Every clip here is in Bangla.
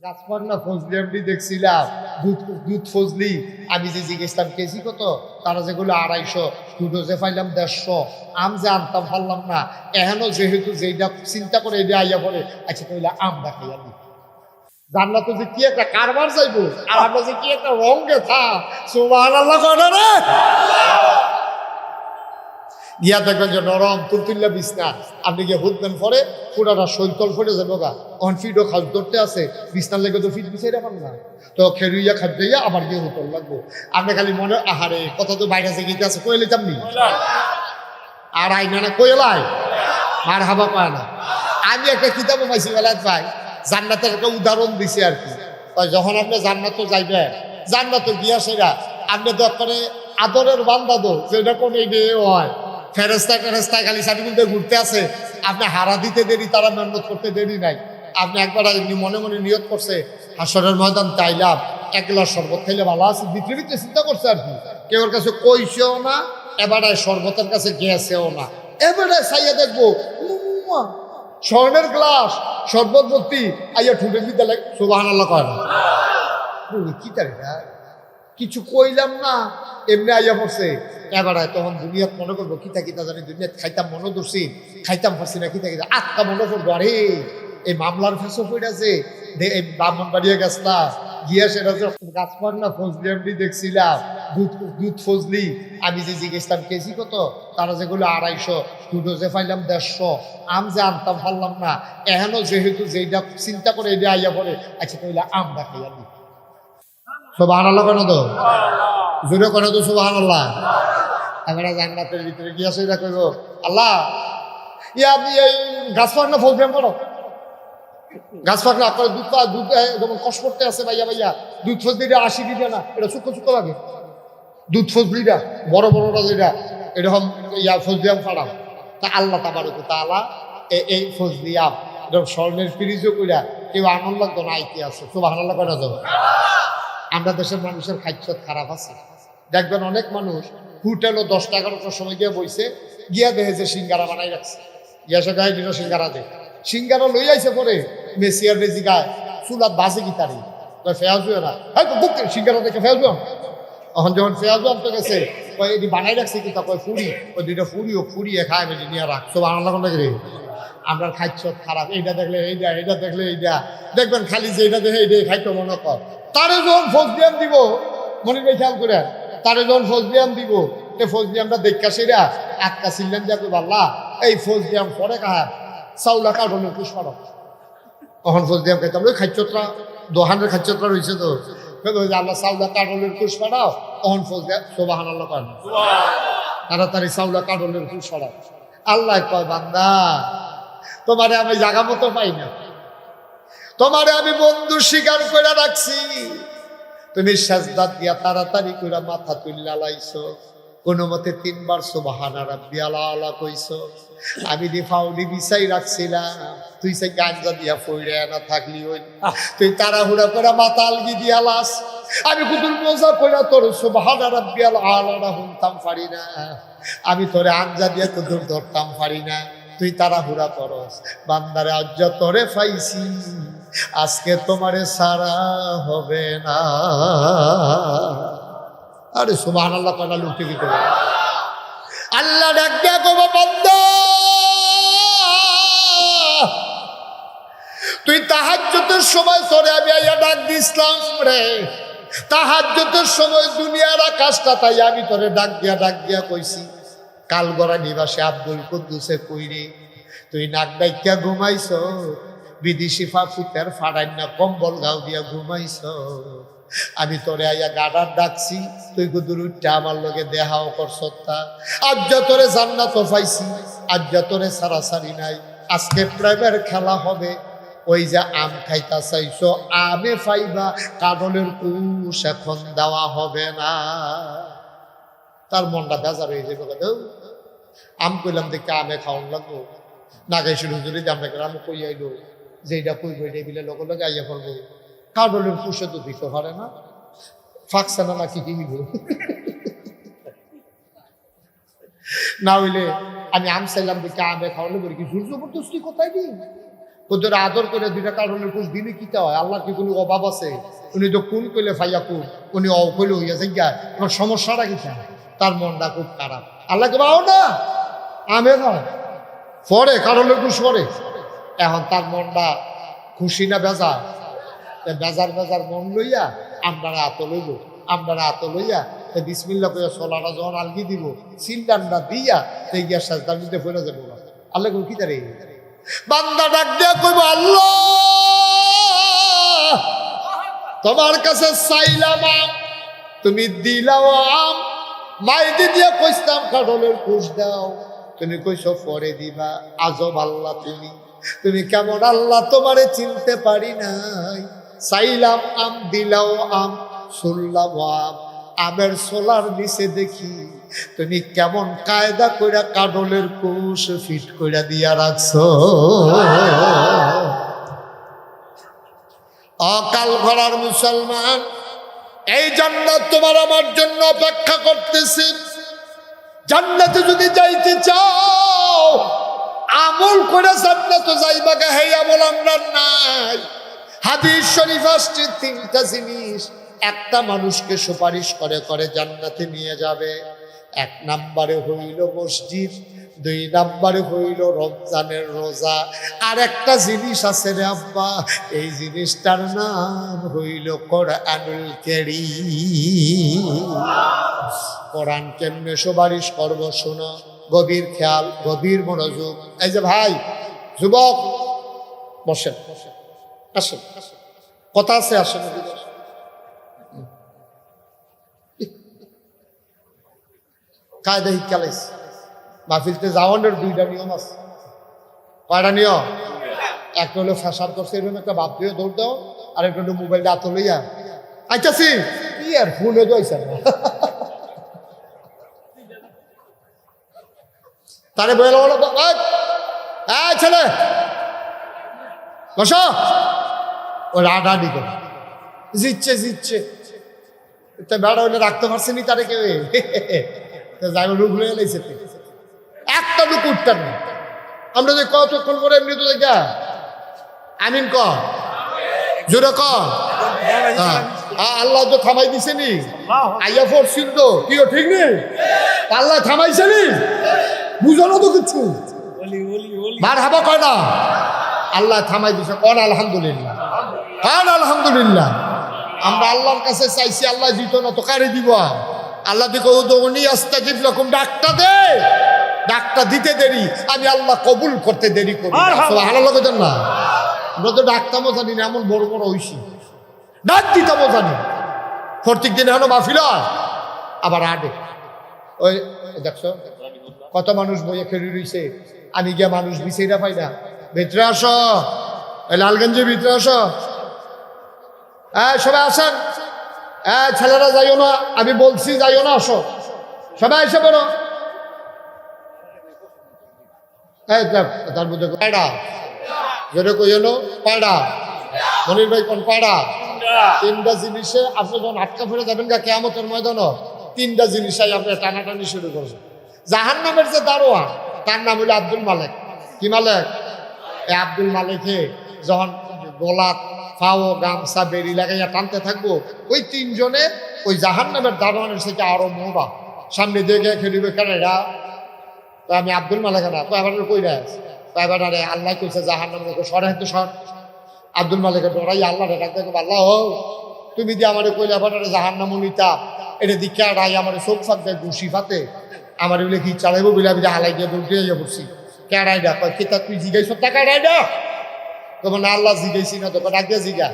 গাছপাগলা ফজলি এমনি দেখছিলাম দুধ দুধ ফজলি। আমি যে জিজ্ঞেসলাম কেজি কত, তারা যেগুলো 250, দুধও যে পাইলাম 150, আম যে আনতাম পারলাম না। এখনো যেহেতু যেটা চিন্তা করে এটা আইয়া পড়ে, আচ্ছা তাহলে আমটা খাইয়া দিই। জানলা তো যে কি একটা কারবার যাইবো, আর আমরা যে কি একটা রঙে থা সুবহানাল্লাহ কয় রে। গিয়া দেখবেন যে নরম তুলতুল্লা বিছনা, আপনি গিয়ে হুদবেন পরে পুরাটা শৈতল ফেটে যাবো গা। অন ফিডও খাস ধরতে আছে, বিছনার লেগে তো ফিট বিছাই রাখান না, তো খেরুইয়া খাদ্যইয়া আবার গিয়ে হুতল লাগবো। আপনি খালি মনে আহারে কত তো বাইরে আছে গীতে আছে কইলে চামনি আর আইনা না কইলাই মার হাবা পায় না। আমি একটা কিতাবও পাইছি বেলায় ভাই, জান্নাতের একটা উদাহরণ দিছি আর কি। যখন আপনি জান্নাত যাইবেন, জান্নাত গিয়া সেরা আপনি দরকারে আদরের বান্দা দো যেটা কোন এই হয় ফেরেস্তা টেরেস্তা খালি সার্টিফিকেট ঘুরতে আছে, আপনি হারা দিতে দেরি, তারা মেহনত করতে দেরি নাই। আপনি একবার এমনি মনে মনে নিয়ত করছে হাসরের ময়দান চাইলাম এক গ্লাস শরবত খাইলে ভালো আছে, ভিতরে ভিতরে চিন্তা করছে আর কি। কেউর কাছে কইছেও না, এবারে শরবতের কাছে গেছেও না, এবারে চাইয়া দেখবো স্বর্ণের গ্লাস শরবত ভর্তি, আইয়া ঠুটে দিতে লাগে সুবহানাল্লাহ কয় না। কি তারিখা কিছু কইলাম না, এমনি আইয়া পড়ছে। এবার তখন দুনিয়াত মনে করবো কিতা কিতা জানি দুনিয়াত খাইতাম মনে ধরছি, খাইতাম পারছি না কিতা কিতা আটকা মনে করবো। আরে এই মামলার ফেসও পড়েছে, এই ব্রাহ্মণবাড়িয়া গাছলা গিয়া সেটা গাছপাগলা ফজলি এমনি দেখছিলাম দুধ দুধ ফজলি। আমি যে জিজ্ঞেসলাম কেজি কত, তারা যেগুলো 250, দুধও যে পাইলাম 150, আম যে আনতাম পারলাম না। এখনো যেহেতু যেটা চিন্তা করে এটা আইয়া পড়ে, আচ্ছা তাহলে আমটা খাইয়া দিই। সুবহানাল্লাহ কেন তো জোরে কেন তো সুবহানাল্লাহ। আমরা জান্নাতের ভিতরে গিয়া সেটা কইব আল্লাহ ইয়া আপনি এই গাছপাগলা ফজলি করো, গাছপাগলা আপনার দুধ যেমন কষ্ট করতে আছে ভাইয়া ভাইয়া, দুধ ফজলিটা 80 দিবে না, এটা শুক্ষ শুক্ষ লাগে। দুধ ফজলিটা বড় বড়টা যেটা এরকম ইয়া ফজলিয়াম ফাড়াম, তা আল্লাহ তাবারক ওয়া তাআলা এই ফজলিয়াম এরকম স্বর্ণের ফ্রিজও কইরা কেউ আনন্দ লাগতো না আইতে আছে। সুবহানাল্লাহ কেন যাবে। আমরা দেশের মানুষের খাদ্য খারাপ আছে, দেখবেন অনেক মানুষ হোটেলও 10-11টার সময় গিয়ে বইছে, গিয়া দেখে যে সিঙ্গারা বানাই রাখছে, গিয়া সে গায়ে দিল সিঙ্গারা দে, সিঙ্গারা লই আইসে পরে মেসিয়ার রেজি গায় চুলাত বাজে গিতারি ফেয়াজ না, হয়তো বুক সিঙ্গারা দেখে ফেয়াজ। এখন যখন ফেয়াজ আনতে গেছে এটি বানাই রাখছে কি তা কয় ফুরি, ওই দুইটা ফুরিও ফুরিয়ে খায় মেজি নিয়ে রাখছো বানানো রে। আমরা খাদ্য খারাপ, এইটা দেখলে এইটা, এইটা দেখলে এইটা, দেখবেন খালি যে এটা দেখে এইটাই খাইতো মনে কর। তারে যখন ফজলিয়াম দিব মনে করে খেয়াল করে, তারে যখন ফজলিয়াম দিব এই ফজলিয়ামটা দেখা সেরা আটকা ছিলেন যাবে আল্লাহ এই ফজলিয়াম পরে কাহার চাউলা কার্টনের পুষ্পার। তখন ফজলিয়াম খাইতাম ওই খাদ্যটা দোহানের খাদ্যটা রয়েছে তো আল্লাহ চাউলা কার্টনের পুষ্পারাও, তখন ফজলিয়াম সুবহানাল্লাহ কয় না, তাড়াতাড়ি চাউলা কার্টনের পুষ্পারাও। আল্লাহ কয় বান্দা তোমারে আমি জাগা মতো পাই না, তোমারে আমি বন্ধু স্বীকার করে রাখছি, তুমি সাজদা দিয়া তাড়াতাড়ি করে মাথা তুল্লা লাইছো, কোনো মতে 3 বার সুবহানা রাব্বিয়াল আলা কইছো। আমি ফাউডি বিছাই রাখছিলাম, তুই সে গাঞ্জা দিয়া ফইরে না থাকলি ওই তুই তাড়াহুড়া করে মাথা আলগি দিয়া লাস। আমি কুতুল মজা কইরা তোর সুবহানা রাব্বিয়াল আলা হুনতাম পারি না, আমি তোরে আঞ্জা দিয়া তো দূর ধরতাম পারি না, তুই তাড়াহুড়া করস। বান্দারে আজ তোরে পাইছি আজকে তোমারে সারা হবে না। আরে সুবহানাল্লাহ কয়না লুটে কি করে আল্লাহ ডাক দিয়া কইবো বান্দা তুই তাহাজ্জুদের সময় তোরে আমি আইয়া ডাক দিছিলাম রে, তাহাজ্জুদের সময় দুনিয়ার আকাশটা তাই আমি তোরে ডাক দিয়া কইছি কালগড়া নিবাসে আব্দুল কুদ্দুসে কইরে তুই নাক ডাইকা ঘুমাইছ, বিদেশি ফাফুতের ফাড়াই না কম্বল গাও দিয়া ঘুমাইছ, আমি তোরে আইয়া গাডার ডাকছি তুই গুদুর উঠতে আমার লগে দেহাও করছতা। আজ যতরে জান্নাত পাইছি, আজ যতরে সারাসারি নাই, আজকে প্রেমের খেলা হবে। ওই যে আম খাইতা চাইছো আমে পাইবা, কাঁদলের কুশ এখন দেওয়া হবে না। তার মনটা বেজার হয়ে যাবে, আম কইলাম দেখে আমে খাওয়ান লাগবো না, গাইছিল হুজুরি যে আমরা গ্রামে কই আইলো যেটা কইব এটাই বিলে লগে লগে আইয়া পড়বো। কাঁদলের কুশে তো দিতে পারে না, ফাঁকছে না কি কি না হইলে আমি আম চাইলাম দেখে আমে খাওয়ালে বলি কি সূর্য জবরদস্তি কোথায় দিই ওদের আদর করে দুইটা কারণের কুশ দিনে কিতে হয়? আল্লাহ কি কোনো অভাব আছে? উনি তো কোন কইলে ফাইয়া কুন, উনি অকইলে হইয়া যাইয়া, তোমার সমস্যাটা কি? তার মনটা খুব খারাপ। আল্লাহকে পাও না আমে না পরে কারণের কুশ পরে। এখন তার মনটা খুশি না বেজার? বেজার বেজার মন লইয়া আপনারা আত লইব, আপনারা আত লইয়া বিসমিল্লা করে সোলাটা যখন আলগি দিব সিলডান্ডা দিয়া সেই গিয়া সাজদার মধ্যে ফেলে যাবো। আল্লাহ কি তারে বান্দা ডাক দিয়া কইব, আল্লাহ তোমার কাছে চাইলাম আম, তুমি দিলাও আম। মাইদি দিয়া কইতাম কাঠলের কুশ দাও, তুমি কইছো পরে দিবা। আজব আল্লাহ তুমি, তুমি কেমন আল্লাহ? তোমারে চিনতে পারি নাই। চাইলাম আম, দিলাও আম, শুনলাম আম। আমের সোলার নিচে দেখি তুমি কেমন কায়দা কইরা কাঠলের কুশ ফিট কইরা দিয়া রাখছো। অকাল ঘরার মুসলমান, এই জান্নাত তোমার আমার জন্য অপেক্ষা করতেছে। জান্নাতে যদি যাইতে চাও আমল করে জান্নাতে যাইবা। হে আমল আমরা নাই। হাদিস শরীফ আসছে তিনটা জিনিস একটা মানুষকে সুপারিশ করে করে জান্নাতে নিয়ে যাবে। এক নম্বরে হইল মসজিদ, দুই নম্বরে হইল রমজানের রোজা, আর একটা জিনিস আছে রে আব্বা, এই জিনিসটার নাম হইল কোরআনুল কারীম। কোরআন কেমনে সুপারিশ করব শোনো, গভীর খেয়াল, গভীর মনোযোগ। এই যে ভাই যুবক বসেন, আসেন, কথা আছে, আসেন। কায়দা শিক্ষালাইছে মাহফিলতে যাওয়ানোর দুইটা নিয়ম আছে। কয়টা নিয়ম? একটা হলো ফ্যাশার করছে এরকম একটা বাপ দিয়ে দৌড় দাও, আর একটা হলো মোবাইলটা হাতে লইয়া আইতাছি কি আর ফোনে দইছে না তারে বলে ছেলে বসো, ও রাডাডি করে জিতছে জিতছে। বেড়া হইলে রাখতে পারছেনি তারে কেউ, যাই রুখ লইয়া লাইছে একটা লুক উঠতেন না। আমরা যে কতক্ষণ করে এমনি তো দেখা আমিন ক জোরে ক। আল্লাহ তো থামাই দিছেনি, আইয়া পড়ছিল তো কি ঠিক নেই, আল্লাহ থামাইছেনি, বুঝো না তো কিছু বার হাবা কয় না, আল্লাহ থামাই দিছে। কন আলহামদুলিল্লাহ, কন আলহামদুলিল্লাহ। আমরা আল্লাহর কাছে চাইছি, আল্লাহ দিত না তো কারে দিব? আল্লাহ দিকে উনি আস্তাজিব লাকুম, ডাকটা দে, ডাকটা দিতে দেরি, আমি আল্লাহ কবুল করতে দেরি করি। সুবহানাল্লাহ কইতেন না? আমরা তো ডাকতামও জানি না, এমন বড় বড় হইছি, ডাক দিতামও জানি। প্রত্যেক দিন এখনো মাহফিল আবার আডে। ওই দেখছো কত মানুষ বইয়ে খেলি রইছে, আমি গিয়া মানুষ বিছাইরা পাই না। ভিতরে আসো, ওই লালগঞ্জের ভিতরে আসো, সবাই আসেন। ছেলেরা যাইও না, আমি বলছি যাইও না, আসো সবাই এসে বলো। তার মধ্যে পায়রা যেটা কইল পায়রা, মনির ভাই কোন পায়রা? তিনটা জিনিসে আপনি যখন আটকা ফিরে যাবেন গা কিয়ামতের ময়দান, তিনটা জিনিসই আপনি টানাটানি শুরু করবেন। জাহান্নামের যে দারোয়ান তার নাম হলো আব্দুল মালেক। কি মালেক? এই আব্দুল মালেকে যখন গোলাত ফাও গামছা বেরি লাগাইয়া টানতে থাকবো, ওই তিনজনে ওই জাহান্নামের দারোয়ানের থেকে আরো মোড়া সামনে দেখে খেলিবে। কেন এরা? আমি আব্দুল মালেক না, তো এবার কই রে, এবার আরে আল্লাহ কইছে জাহান্নামে সরে হাতে সর। আব্দুল মালেকের ডরাই আল্লাহ ডাকতে, আল্লাহ হো তুমি দিয়ে আমার কইলে এবার জাহান্নাম নিতা, এটা দীক্ষা রাই আমার চোখ ফাঁক দেয় ঘুষি ফাতে, আমার বলে কি চালাইবো বলে আমি হালাই দিয়ে দৌড়তে যাইয়া পড়ছি। কেডাই ডা কয় কেতা তুই জিগাইছ টাকা ডাই না? তোমার না আল্লাহ জিগাইছি না, তোকে ডাক দিয়ে জিগা।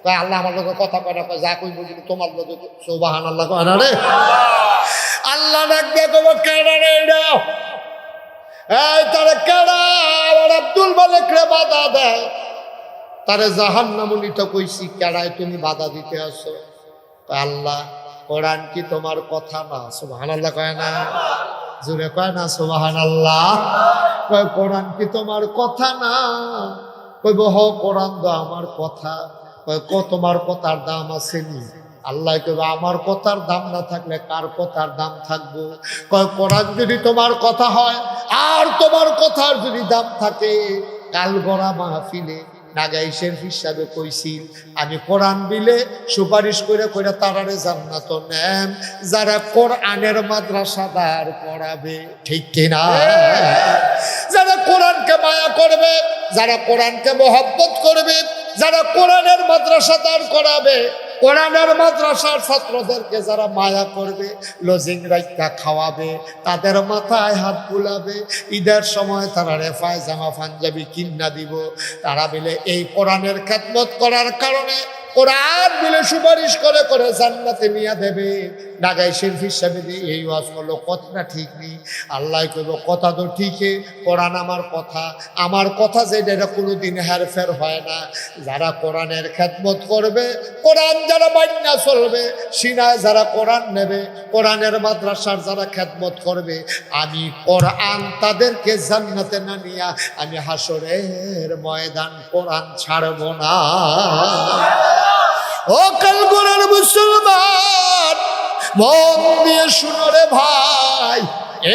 কয় আল্লাহ আমার লোকের কথা কয় না, কয় যা কইব তোমার লোক সুবহানাল্লাহ কয় না রে। আল্লাহ ডাক দিয়ে তোমার কেডা রে এটা? এই তারে কেডা? আমার আব্দুল মালেক রে বাধা দেয়, তারে জাহান্নাম নিতে কইছি, কেডায় তুমি বাধা দিতে আসো? আল্লাহ কোরআন কি তোমার কথা না? সুবহানাল্লাহ কয় না? জোরে কয় না সুবহানাল্লাহ? কয় কোরআন কি তোমার কথা না? কইব হ কোরআন তো আমার কথা। কয় তোমার কথার দাম আছে নি? আল্লাহ কইব আমার কথার দাম না থাকলে কার কথার দাম থাকবো? কয় কোরআন যদি তোমার কথা হয় আর তোমার কথার যদি দাম থাকে, কালগড়া মাহফিলে নাগাইশের হিসাবে কইছিল আমি কোরআন বিলে সুপারিশ করে করে তারারে জান্নাত নেন যারা কোরআনের মাদ্রাসা দাঁড় করাবে, ঠিক কিনা? যারা কোরআনকে মায়া করবে, যারা কোরআনকে মহব্বত করবে, যারা কোরআনের মাদ্রাসা দাঁড় করাবে, কোরআনের মাদ্রাসার ছাত্রদেরকে যারা মায়া করবে, লজিং রাইকা খাওয়াবে, তাদের মাথায় হাত বুলাবে, ঈদের সময় তারা রেফায় জামা পাঞ্জাবি কিনা দিব, তারা মিলে এই কোরআনের খেদমত করার কারণে কোরআন মিলে সুপারিশ করে করে জান্নাতে নিয়ে দেবে। নাগাইশের হিসাবে দিয়ে এই ওয়াজ হলো কথা ঠিক নেই। আল্লাহ কইব কথা তো ঠিকই, কোরআন আমার কথা যেটা এটা কোনোদিন হেরফের হয় না। যারা কোরআনের খেদমত করবে, কোরআন যারা মাইনা চলবে, সিনায় যারা কোরআন নেবে, কোরআনের মাদ্রাসার যারা খেদমত করবে, আমি কোরআন তাদেরকে জান্নাতে না নিয়া আমি হাসরের ময়দান কোরআন ছাড়ব না। ও কালগড়ার মুসলমান, মন দিয়ে শুনো রে ভাই,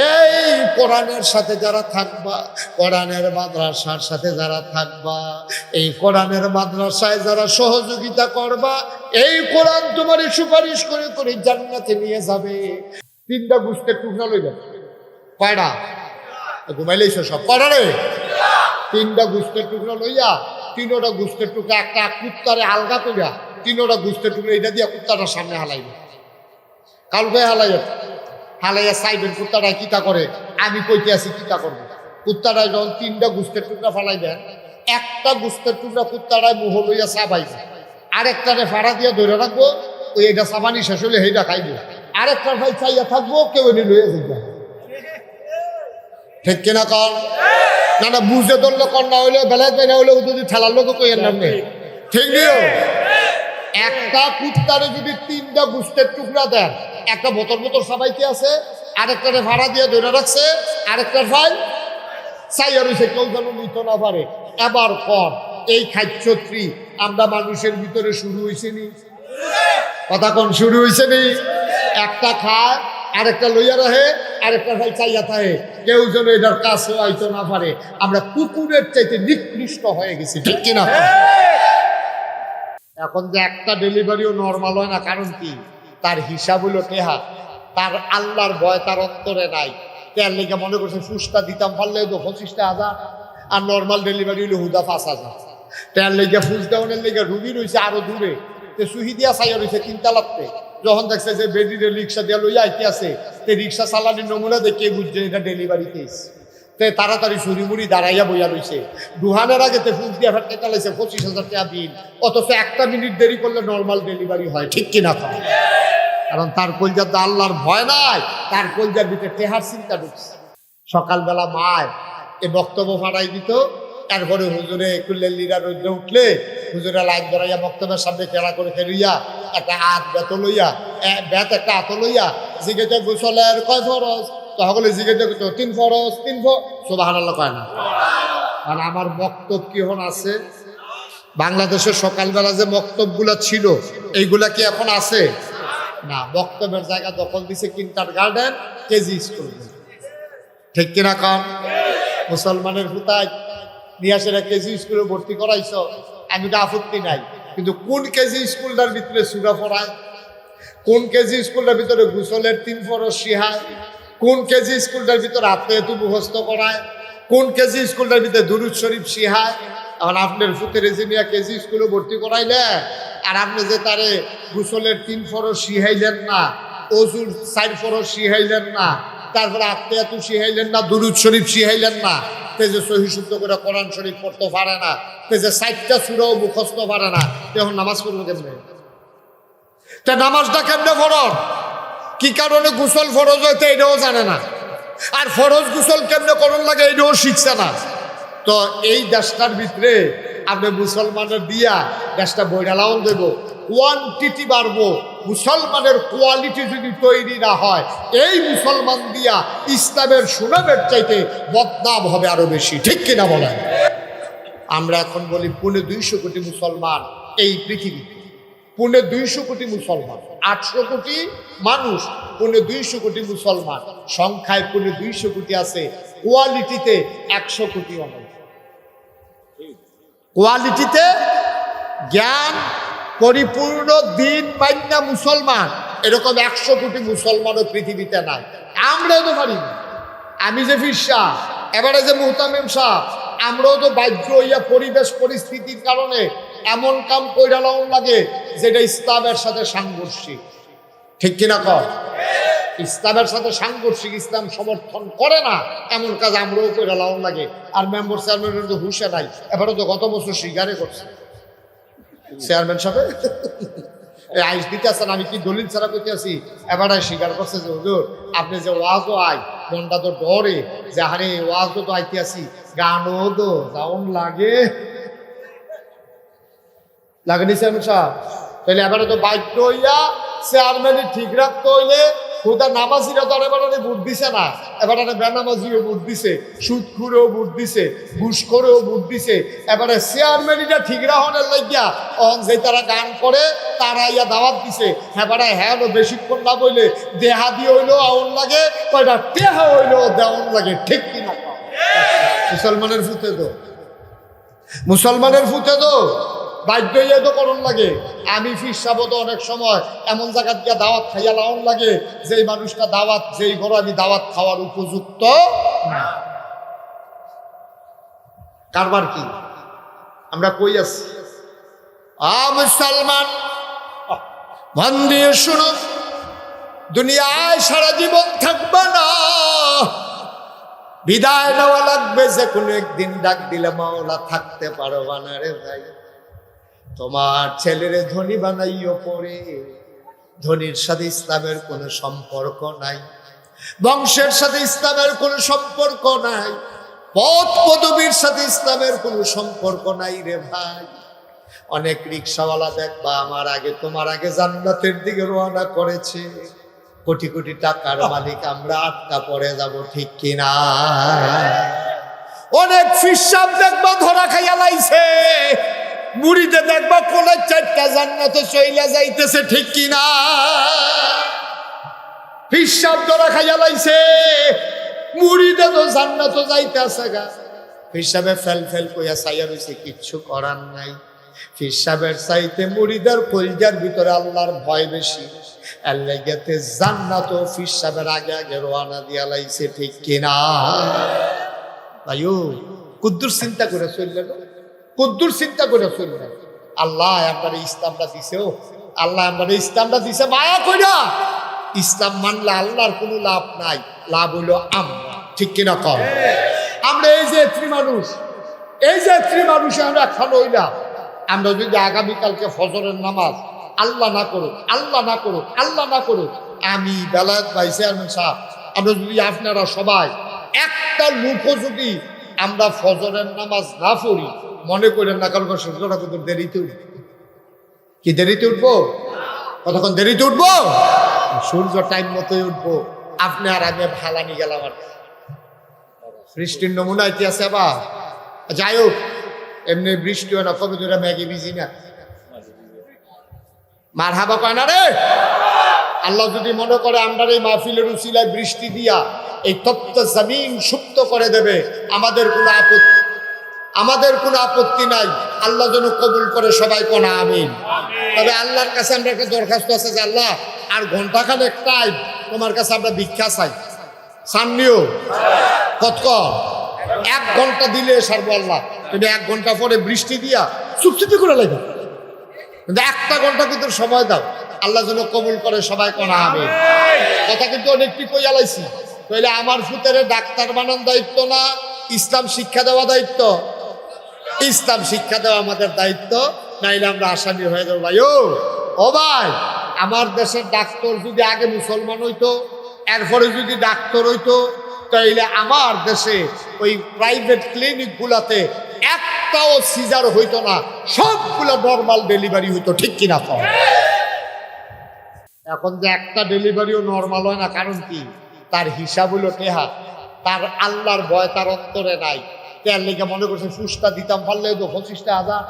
এই কোরআনের সাথে যারা থাকবা, কোরআনের মাদ্রাসার সাথে যারা থাকবা, এই কোরআনের মাদ্রাসায় যারা সহযোগিতা করবা, এই কোরআন তোমার সুপারিশ করে করে জান্নাতে নিয়ে যাবে। 3টা গুস্তের টুকরা লইবে, কয়টা? ঘুমাইলেইছ সব, কয়টা রে? 3টা গুস্তের টুকরা লইয়া 3টা গুস্তের টুকরা একটা কুত্তারে আলগা কইরা 3টা গুস্তের টুকরা এটা দিয়া কুত্তাটার সামনে হালাইবে। কালকে হালাইয়া সাইবের কুত্তাটা কিতা করে, আমি কইতে আছি কিতা করবো। কুত্তাটায় যখন 3টা গুস্তের টুকরা ফালাইবেন, একটা গুস্তের টুকরা কুত্তাটায় মুহ লইয়া চাবাইবে, আরেকটারে ফাড়া দিয়া ধরে রাখবো, ওই এটা চাবানি শেষ হলে সেইটা খাইবে, আরেকটার ভাই চাইয়া থাকবো, কেউ এনে লইয়া যাইবে। ঠিক কিনা কর? না না বুঝে ধরলে কর, না হইলে বেলায় পাই না হইলে যদি ঠেলার লোক কইয়ের নাম নেই, ঠিক নিও। একটা কুত্তারে যদি 3টা গুস্তের টুকরা দেন, একটা বোতল বোতল সবাইকে আছে, আরেকটারে ভাড়া দিয়ে ধরে রাখছে, আরেকটার ভাই চাইয়া রয়েছে, কেউ যেন নিতে না পারে। এবার কর, এই খাদ্যত্রী আমরা মানুষের ভিতরে শুরু হয়েছে নি? কথা কোন শুরু হয়েছে নি? একটা খায়, আরেকটা লইয়া রাখে, আরেকটা ভাই চাইয়া থাকে, কেউ যেন এটার কাছে আইতে না পারে। আমরা কুকুরের চাইতে নিকৃষ্ট হয়ে গেছি, ঠিক কিনা? এখন যে একটা ডেলিভারিও নর্মাল হয় না, কারণ কি? তার হিসাব হলো টেহা, তার আল্লাহর ভয় তার অন্তরে নাই। তার লেগে মনে করছে ফুসটা দিতাম পারলে তো 25,000, আর নর্মাল ডেলিভারি হলো হুদা 5,000। তার লেগে ফুস দেওয়ানের লেগে রুগী রয়েছে আরো দূরে, সুহি দিয়া চাইয়া রয়েছে 3 তালাতে। যখন দেখছে যে বেডিরে রিক্সা দিয়া লইয়া আইতে আছে, তে রিক্সা চালানির নমুনা দেখে বুঝছে এটা ডেলিভারিতে তে তাড়াতাড়ি ছুরি দাঁড়াইয়া বইয়া রয়েছে। দুহানের আগে তে ফুস দিয়া ফেটে চালাইছে 25,000 টাকা বিল, অথচ 1টা মিনিট দেরি করলে নর্মাল ডেলিভারি হয়, ঠিক কিনা? কারণ তার কলজার তো আল্লাহর ভয় নাই, তার কলজার ভিতরে টেহার চিন্তা ঢুকছে। সকালবেলা মায় এ বক্তব্য ফাটাই দিত, তারপরে হুজুরে কুল্লেলিরা রোদ্রে উঠলে হুজুরে লাইন ধরাইয়া বক্তব্যের সামনে খেলা করে খেলুইয়া একটা হাত বেত লইয়া একটা হাত লইয়া জিজ্ঞেস গোসলের কয় ফরজ, তো সকলে জিজ্ঞেস করতো 3 ফরজ 3 সুবহানাল্লাহ কয় না। আর আমার বক্তব্য কি এখন আছে? বাংলাদেশের সকালবেলা যে বক্তব্যগুলো ছিল এইগুলা কি এখন আছে? না, বক্তব্যের জায়গা দখল দিছে কিন্টার গার্ডেন, কেজি স্কুল, ঠিক কিনা কম? মুসলমানের হুতায় নিয়ে আসে কেজি স্কুলে ভর্তি করাইছ, আমি তো আপত্তি নাই, কিন্তু কোন কেজি স্কুলটার ভিতরে সূরা পড়ায়? কোন কেজি স্কুলটার ভিতরে গোসলের 3 ফরজ শিখায়? কোন কেজি স্কুলটার ভিতরে আত্মীয়তু মুখস্থ করায়? কোন কেজি স্কুলটার ভিতরে দুরূদ শরীফ শিখায়? এখন আপনার ফুতের জিনিয়া কেজি স্কুলে ভর্তি করাইলে, আর আপনি যে তারে গোসলের 3 ফরজ শিখাইলেন না, অজুর 4 ফরজ শিখাইলেন না, তারপরে আত্মীয়তু শিখাইলেন না, দুরূদ শরীফ শিখাইলেন না, তে যে সহি শুদ্ধ করে কোরআন শরীফ পড়তে পারে না, তে যে 4টা সূরাও মুখস্থ পারে না, তখন নামাজ পড়বো কেমনে? তা নামাজটা কেমনে ফরজ, কি কারণে গোসল ফরজ হইতে এটাও জানে না, আর ফরজ গোসল কেমনে করণ লাগে এটাও শিখছে না। তো এই দেশটার ভিতরে আপনি মুসলমানের দিয়া দেশটা বৈরালাও দেব, কোয়ান্টিটি বাড়বো, মুসলমানের কোয়ালিটি যদি তৈরি না হয়, এই মুসলমান দিয়া ইসলামের সুনামের চাইতে বদনাম হবে আরো বেশি, ঠিক কিনা বলেন? আমরা এখন বলি 250 কোটি মুসলমান এই পৃথিবীতে, 250 কোটি মুসলমান, 800 কোটি মানুষ, 250 কোটি মুসলমান, সংখ্যায় 250 কোটি আছে, কোয়ালিটিতে 100 কোটি মানুষ। কোয়ালিটিতে জ্ঞান পরিপূর্ণ দিন মান্না মুসলমান এরকম 100 কোটি মুসলমানও পৃথিবীতে নাই। আমরাও তো পারি না। আমি যে ফিরসা এবারে যে মুহতামিম সাহেব, আমরাও তো বাধ্য হইয়া পরিবেশ পরিস্থিতির কারণে এমন কাম কইরা লাউন লাগে যেটা ইসলামের সাথে সাংঘর্ষিক। ঠিক কিনা কর? ইসলামের সাথে সাংঘর্ষিক, ইসলাম সমর্থন করে না এমন কাজ আমরাও কইরা লাউন লাগে। আর মেম্বার চেয়ারম্যানের তো হুঁশে নাই, এবারে তো গত বছর স্বীকারে করছে চেয়ারম্যান সাহেব আইস দিতে আসেন। আমি কি দলিল ছাড়া করতে আসি? এবারে স্বীকার করছে যে হুজুর আপনি যে ওয়াজও আয় মনটা তো ডরে যে হারে ওয়াজও তো আইতে আসি, গানও তো যাওন লাগেনি চেয়ারম্যান সাহেব। তাহলে এবারে তো বাধ্য হইয়া চেয়ারম্যানই ঠিক রাখতে হইলে খুদা নামাজিরা তো এবারে ভোট দিছে না, এবারে বেনামাজিও ভোট দিছে, সুদখুরেও ভোট দিছে, ঘুষখোরেও ভোট দিছে। এবারে চেয়ারম্যানটা ঠিক রাখনের লাগিয়া অন যে তারা গান করে তারা ইয়া দাওয়াত দিছে। এবারে হ্যাঁ বেশিক্ষণ না বইলে দেহা দিয়ে হইলেও আউন লাগে, কয়টা টেহা হইলেও দেওয়ান লাগে। ঠিক কিনা? মুসলমানের ফুতে তো বাধ্য হইয়া তো করণ লাগে। আমি ফিরসাবো তো অনেক সময় এমন জায়গা গিয়া দাওয়াত খাইয়া লাউন লাগে যেই মানুষটা দাওয়াত, যেই ঘরে আমি দাওয়াত খাওয়ার উপযুক্ত না। কারবার কি আমরা কই আছি? মুসলমান মন দিয়ে শুনো, দুনিয়ায় সারা জীবন থাকবে না, বিদায় নেওয়া লাগবে যে কোনো একদিন। ডাক দিলে মাওলা থাকতে পারবা না রে ভাই। তোমার ছেলেরে ধনী বানাইও পরে, ধনীর সাথে ইসলামের কোনো সম্পর্ক নাই, বংশের সাথে ইসলামের কোনো সম্পর্ক নাই, পদ পদবীর সাথে ইসলামের কোনো সম্পর্ক নাই রে ভাই। অনেক রিক্সাওয়ালা দেখবা আমার আগে তোমার আগে জান্নাতের দিকে রওনা করেছে, কোটি কোটি টাকার মালিক আমরা আটকা পড়ে যাব। ঠিক কিনা? অনেক ফিরসাব দেখবা ধরা খাইয়া লাইছে, মুড়িতে দেখবা কোলের 4টা জান্নাতে চইলা যাইতেছে। ঠিক কিনা? ফিরসাব ধরা খাইয়া লাইছে, মুড়িতে তো জান্নাতে যাইতেছে গা। ফিরসাবে ফেল কইয়া চাইয়া রইছে, কিচ্ছু করার নাই। ফিরসাবের চাইতে মুড়িদের কলজার ভিতরে আল্লাহর ভয় বেশি, আল্লাহ গেতে জান্নাত ও ফিরসাবের আগে আগে রওনা দিয়া লাইছে। ঠিক কিনা? ভাইও কুদ্দুর চিন্তা করে চললেন, কুদ্দুর চিন্তা করে চললেন। আল্লাহ আপনার ইসলামটা দিছে, আল্লাহ আপনার ইসলামটা দিছে মায়া কইরা। ইসলাম মানলে আল্লাহর কোনো লাভ নাই, লাভ হইলো আমরা। ঠিক কিনা কর? আমরা এই যে এত্রী মানুষ আমরা খানো হইলাম। আমরা যদি আগামীকালকে ফজরের নামাজ আল্লাহ না করুক, আমি বেলায়েত ভাই চেয়ারম্যান সাহেব, আমরা যদি আপনারা সবাই একটা লোকও যদি আমরা ফজরের নামাজ না পড়ি, মনে করেন না কারণ সূর্যটা কত দেরিতে উঠবে। কি দেরিতে উঠবো? কতক্ষণ দেরিতে উঠবো? সূর্য টাইম মতোই উঠবো। আপনি আর আমি ভালানি গেলাম আর বৃষ্টির নমুনা ইতিহাসে আবার যাই হোক, এমনি বৃষ্টি হয় না, কবে ধরে ম্যাগে বিজি না মার হাবা কয় না রে। আল্লাহ যদি মনে করে আমরা এই মাহফিলের উসিলায় বৃষ্টি দিয়া এই তপ্ত জমিন সুপ্ত করে দেবে, আমাদের কোনো আপত্তি নাই। আল্লাহ যেন কবুল করে, সবাই কোনা আমিন। তবে আল্লাহর কাছে আমরা একটা দরখাস্ত আছে যে আল্লাহ আর ঘন্টাখানেক টাইম তোমার কাছে আমরা ভিক্ষা চাই। সামনেও কত 1 ঘন্টা দিলে সারবো আল্লাহ, তুমি 1 ঘন্টা পরে বৃষ্টি দিয়া চুপচিপি করে লাগবে, কিন্তু 1টা ঘন্টা কিন্তু সময় দাও, আল্লাহ যেন কবুল করে, সবাই কোনা আমিন। কথা কিন্তু অনেকটি কইয়া লাইছি। তাইলে আমার ফুতেরে ডাক্তার বানানোর দায়িত্ব না ইসলাম শিক্ষা দেওয়া দায়িত্ব? ইসলাম শিক্ষা দেওয়া আমাদের দায়িত্ব, নাইলে আমরা আসামি হয়ে যাবো। ভাই ও ভাই, আমার দেশের ডাক্তার যদি আগে মুসলমান হইতো, এরপরে যদি ডাক্তার হইতো, তাইলে আমার দেশে ওই প্রাইভেট ক্লিনিক গুলাতে একটাও সিজার হইতো না, সবগুলো নর্মাল ডেলিভারি হইতো। ঠিক কিনা? এখন যে একটা ডেলিভারিও নর্মাল হয় না, কারণ কি? তার হিসাব হলো টেহা, তার আল্লাহর ভয় তার অন্তরে নাই। তার লেগে মনে করছে ফুসটা দিতাম পারলে তো 25,000,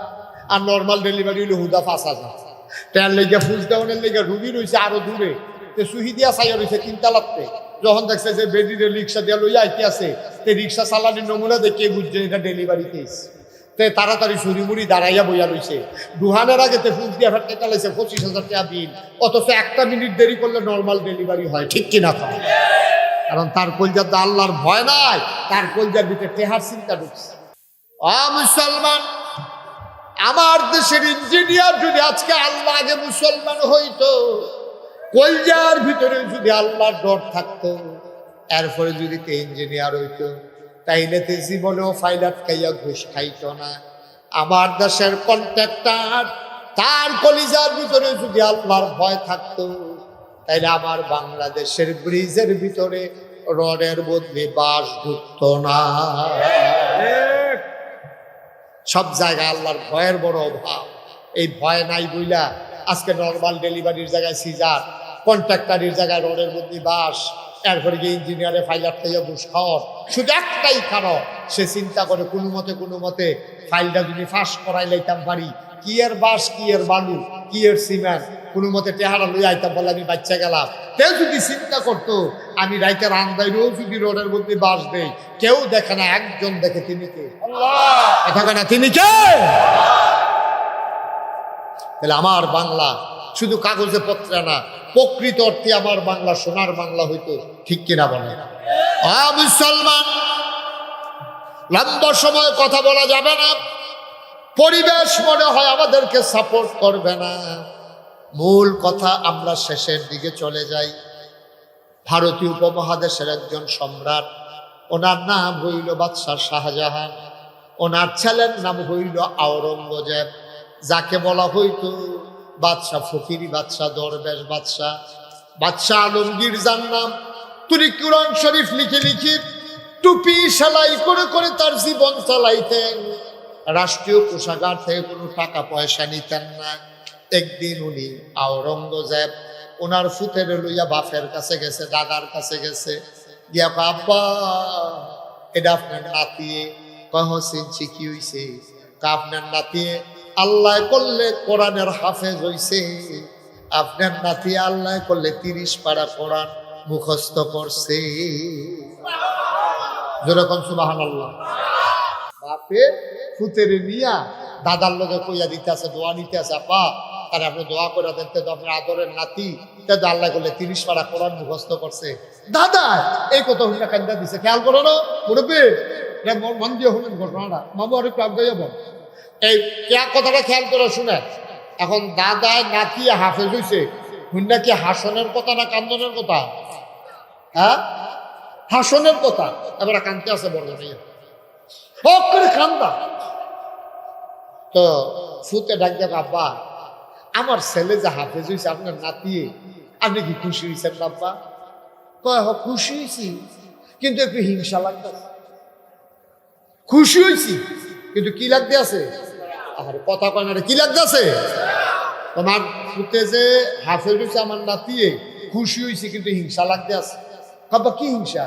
আর নর্মাল ডেলিভারি হলো হুদা 5,000। তার লেগে ফুস দেওয়ানের লেগে রুগী রয়েছে আরো দূরে, সুহি দিয়া চাইয়া রয়েছে 3 তালাতে। যখন দেখছে যে বেডিরে রিক্সা দিয়া লইয়া আইতে আছে, রিক্সা চালানির নমুনা দেখে বুঝছে এটা ডেলিভারি কেস। তে তাড়াতাড়ি ছুরি মুড়ি দাঁড়াইয়া বইয়া রইছে। দুহানের আগে তে ফুল দিয়া ফেটে চালাইছে 25,000 টাকা বিল, অথচ 1 মিনিট দেরি করলে নর্মাল ডেলিভারি হয়। ঠিক কিনা কয়? কারণ তার কলজার তো আল্লাহর ভয় নাই, তার কলজার ভিতরে টেহার চিন্তা ঢুকছে। মুসলমান, আমার দেশের ইঞ্জিনিয়ার যদি আজকে আল্লাহ আগে মুসলমান হইতো, কলজার ভিতরে যদি আল্লাহর ডর থাকতো, এরপরে যদি তে ইঞ্জিনিয়ার হইতো, তাইলে তে জীবনেও ফাইলাট খাইয়া ঘুষ খাইতো না। আমার দেশের কন্ট্রাক্টর, তার কলিজার ভিতরে যদি আল্লাহর ভয় থাকতো, তাইলে আমার বাংলাদেশের ব্রিজের ভিতরে রডের বদলে বাঁশ ঢুকতো না। সব জায়গায় আল্লাহর ভয়ের বড় অভাব। এই ভয় নাই বইলা আজকে নর্মাল ডেলিভারির জায়গায় সিজার, কন্ট্রাক্টরের জায়গায় রডের বদলে বাঁশ, এরপরে গিয়ে ইঞ্জিনিয়ারে ফাইলার থেকে ঘুষ খাওয়ার শুধু একটাই কারণ, সে চিন্তা করে কোনো মতে ফাইলটা যদি ফাঁস করাই লাইতাম পারি, কি এর বাঁশ, কি এর বালু, কি এর সিমেন্ট, কোনো মতে টেহারা লই আইতাম বলে আমি বাচ্চা গেলাম। কেউ যদি চিন্তা করতো আমি রাইতে রান্দাইলেও যদি রোডের মধ্যে বাঁশ দেই, কেউ দেখে না, একজন দেখে, তিনি কে? কথা না, তিনি কে? তাহলে আমার বাংলা শুধু কাগজে পত্রে না, প্রকৃত অর্থে আমার বাংলা সোনার বাংলা হইতো। ঠিক কিনা বলে? মুসলমান, লম্বা সময় কথা বলা যাবে না, পরিবেশ মনে হয় আমাদেরকে সাপোর্ট করবে না। মূল কথা, আমরা শেষের দিকে চলে যাই। ভারতীয় উপমহাদেশের একজন সম্রাট, ওনার নাম হইল বাদশাহ শাহজাহান, ওনার ছেলের নাম হইল আওরঙ্গজেব, যাকে বলা হইতো বাদশাহ ফকিরি বাদশাহ, দরবেশ বাদশাহ। বাদশাহ আলমগীর যার নাম, তিনি কুরআন শরীফ লিখে টুপি সেলাই করে তার জীবন চালাইতেন। রাষ্ট্রীয় কোষাগার থেকে কোনো টাকা পয়সা নিতেন না। একদিন উনি আওরঙ্গজেব ওনার ফুতের লইয়া বাপের কাছে গেছে, দাদার কাছে গেছে, গিয়া আব্বা এটা আপনার নাতিয়ে। কহসিনছি কি হইছে? আপনার নাতিয়ে আল্লাহ করলে কোরআনের হাফেজ হইছে, আপনার নাতি আল্লাহ করলে 30 পারা কোরআন মুখস্থ করছে। যেরকম সুবহানাল্লাহ। বাপে ফুতের নিয়া দাদার লোকে কইয়া দিতে আছে, দোয়া নিতে আছে, আপা তার আপনি দোয়া করে দেন, তো আপনার আদরের নাতি তো আল্লাহ করলে 30 পারা কোরআন মুখস্থ করছে। দাদা এই কথা হুন্না কান্দা দিছে, খেয়াল করো না মুরব্বী, মন দিয়ে হলেন ঘটনাটা, মামু আর একটু আগাইয়া বল। এই কথাটা খেয়াল করে শুনে, এখন দাদা নাতি হাফেজ হইছে, হুন্না কি হাসনের কথা না কান্দনের কথা? হ্যাঁ, হাসনের কথা। এবার কান্দতে আছে বড় ভাইয়া, হক করে কান্দা। তো ফুতে ডাক দেব, আব্বা আমার ছেলে যে হাফেজ হয়েছে, আপনার নাতি, আপনি কি খুশি হয়েছেন বাব্বা? কয় হ খুশি হয়েছি, কিন্তু একটু হিংসা লাগতেছে। খুশি হয়েছি কিন্তু কি লাগতে আছে? আর কথা কয় না, কি লাগতে আছে? তোমার ফুতে যে হাফেজ হয়েছে আমার নাতি, খুশি হয়েছি কিন্তু হিংসা লাগতে আছে। বাবা কি হিংসা?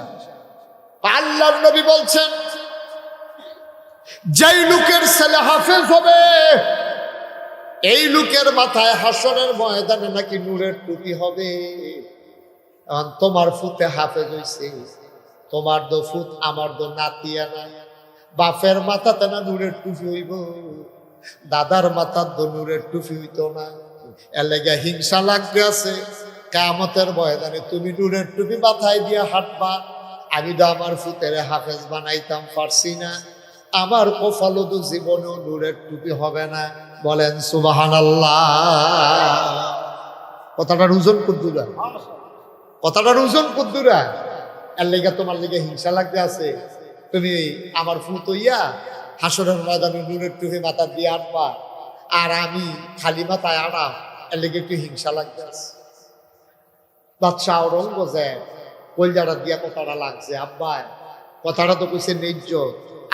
আল্লাহর নবী বলছেন, যেই লোকের ছেলে হাফেজ হবে, এই লোকের মাথায় হাসরের ময়দানে নাকি নূরের টুপি হবে। তোমার ফুতে হাফেজ হইছে, তোমার দো ফুত আমার দো নাতিয়া না, বাপের মাথাতে না নূরের টুপি হইব, দাদার মাথার দো নূরের টুপি হইতো না। এর লেগে হিংসা লাগতে আছে। কিয়ামতের ময়দানে তুমি নূরের টুপি মাথায় দিয়ে হাঁটবা, আমি তো আমার ফুতের হাফেজ বানাইতাম পারছি না, আমার কপালও তো জীবনেও নূরের টুপি হবে না। বলেন সুবহানাল্লাহ। কথাটার ওজন কুদ্দুরা, কথাটার ওজন কুদ্দুরা। এর লেগে তোমার লেগে হিংসা লাগতে আছে, তুমি আমার ফুত হইয়া হাসরের ময়দানে নূরের টুপি মাথা দিয়ে আনবা, আর আমি খালি মাথায় আড়াম, এর লেগে একটু হিংসা লাগতে আছে। বাদশাহ আওরঙ্গজেব কলজাটা দিয়া কথাটা লাগছে, আব্বা কথাটা তো কইছে ন্যায্য,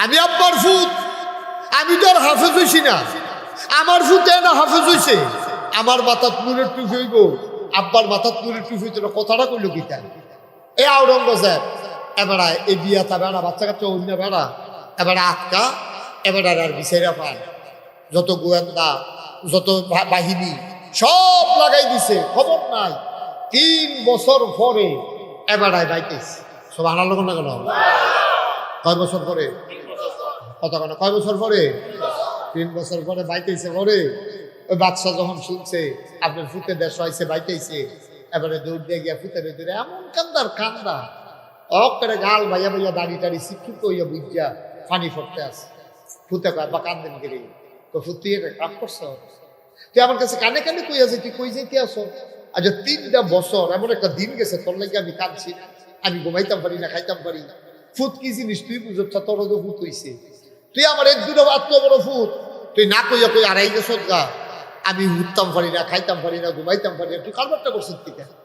আমি আব্বার ফুত, আমি তো আর হাফেজ হইছি না, আমার ফুতে না হাফেজ হইছে, আমার মাথাত নূরের টুপি হইব, আব্বার মাথাত নূরের টুপি হইতে কথাটা কইল গীতা। এ আওরঙ্গজেব এবারে এই বিয়াতা বেড়া, বাচ্চা কাচ্চা অন্য বেড়া, এবারে আটকা, এবারে আর বিচাইরা পায়, যত গোয়েন্দা যত বাহিনী সব লাগাই দিছে, খবর নাই। 3 বছর পরে এবারে বাইতেছে। সব আনার লোক না কেন? কয় বছর পরে? কথা কেন? কয় বছর পরে? 3 বছর পরে বাইতেছে পরে ওই বাচ্চা যখন শুনছে আপনার ফুতে দেশ হয়েছে বাইতেছে, এবারে দৌড় দিয়ে গিয়া ফুতের দূরে এমন কান্দার কান্দা অকরে গাল ভাইয়া ভাইয়া দাড়ি টাড়ি শিক্ষিত হইয়া বুঝিয়া পানি ফটতে আছে। ফুতে কয় বা কান্দেন গেলে তো ফুতি কাম করছ, তুই আমার কাছে কানে কানে কই আছে, তুই কই যেতে আসো? আচ্ছা 3টা বছর এমন একটা দিন গেছে তোর লাগে আমি কাঁদছি না, আমি ঘুমাইতাম পারি না, খাইতাম পারি না। ফুত কি জিনিস তুই বুঝছ? তোর তো ফুত হইছে, তুই আমার 1-2টা এত বড় ফুত তুই না কইয়া কই আড়াই গেছ গা, আমি উঠতাম পারি না, খাইতাম পারি না, ঘুমাইতাম পারি না, তুই কারবারটা করছিস ঠিক আছে।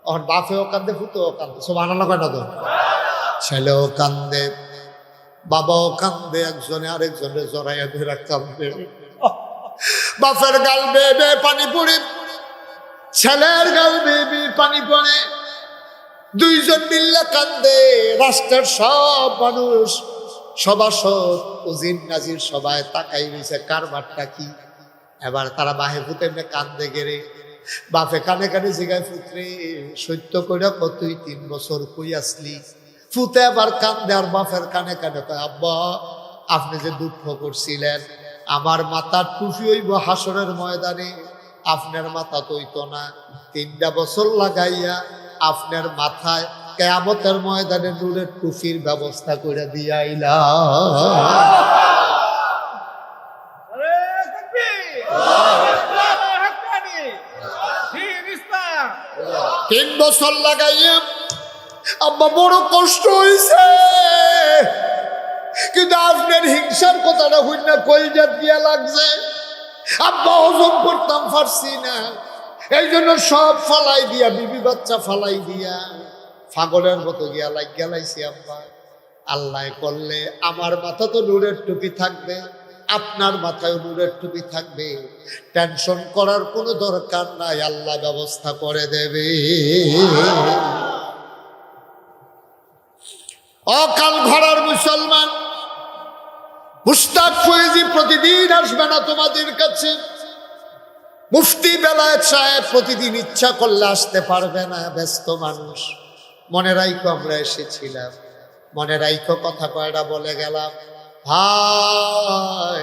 এখন বাপেও কান্দে, ফুতেও কান্দে, সব আনানো কয় না তো, ছেলেও কান্দে, বাবাও কান্দে, একজনে আরেকজনে জড়াইয়া ধরে কান্দে। বাপের গাল বেয়ে বেয়ে পানি পড়ে, ছেলের গাল বেয়ে বেয়ে পানি পড়ে, দুইজন মিল্লা কান্দে। রাষ্ট্রের সব মানুষ, সভাসদ, উজির নাজির সবাই তাকাই রয়েছে কারবারটা কি। এবার তারা বাহে ফুতে কান্দে গেরে, বাপে কানে কানে জিগায় ফুতরে সত্য কইরা তুই 3 বছর কই আসলি? ফুতে আবার কান্দে আর বাপের কানে কানে কয়, আব্বা আপনি যে দুঃখ করছিলেন, আমার মাথার টুপি হইব হাসরের ময়দানে, আপনার মাথা তো হইতো না। 3টা বছর লাগাইয়া আপনার মাথায় কিয়ামতের ময়দানে নূরের টুপির ব্যবস্থা করে দিয়া আইলাম। 3 বছর লাগাইয়া আব্বা বড় কষ্ট হইছে, কিন্তু আপনার হিংসার কথাটা হইল না, কইজা দিয়া লাগছে। আব্বা হজম করতাম পারছি না, এই জন্য সব ফালাই দিয়া, বিবি বাচ্চা ফালাই দিয়া পাগলের মতো গিয়া লাইছি। আব্বা আল্লাহ করলে আমার মাথা তো নূরের টুপি থাকবে, আপনার মাথায় নূরের টুপি থাকবে, টেনশন করার কোনো দরকার নাই, আল্লাহ ব্যবস্থা করে দেবে। অকাল ঘরার মুসলমান মুস্তাক ফয়েজি প্রতিদিন আসবে না তোমাদের কাছে, মুফতি বেলায়েত সাহেব প্রতিদিন ইচ্ছা করলে আসতে পারবে না, ব্যস্ত মানুষ। মনে রাইখো আমরা এসেছিলাম, মনে রাইখো কথা কয়টা বলে গেলাম। ভাই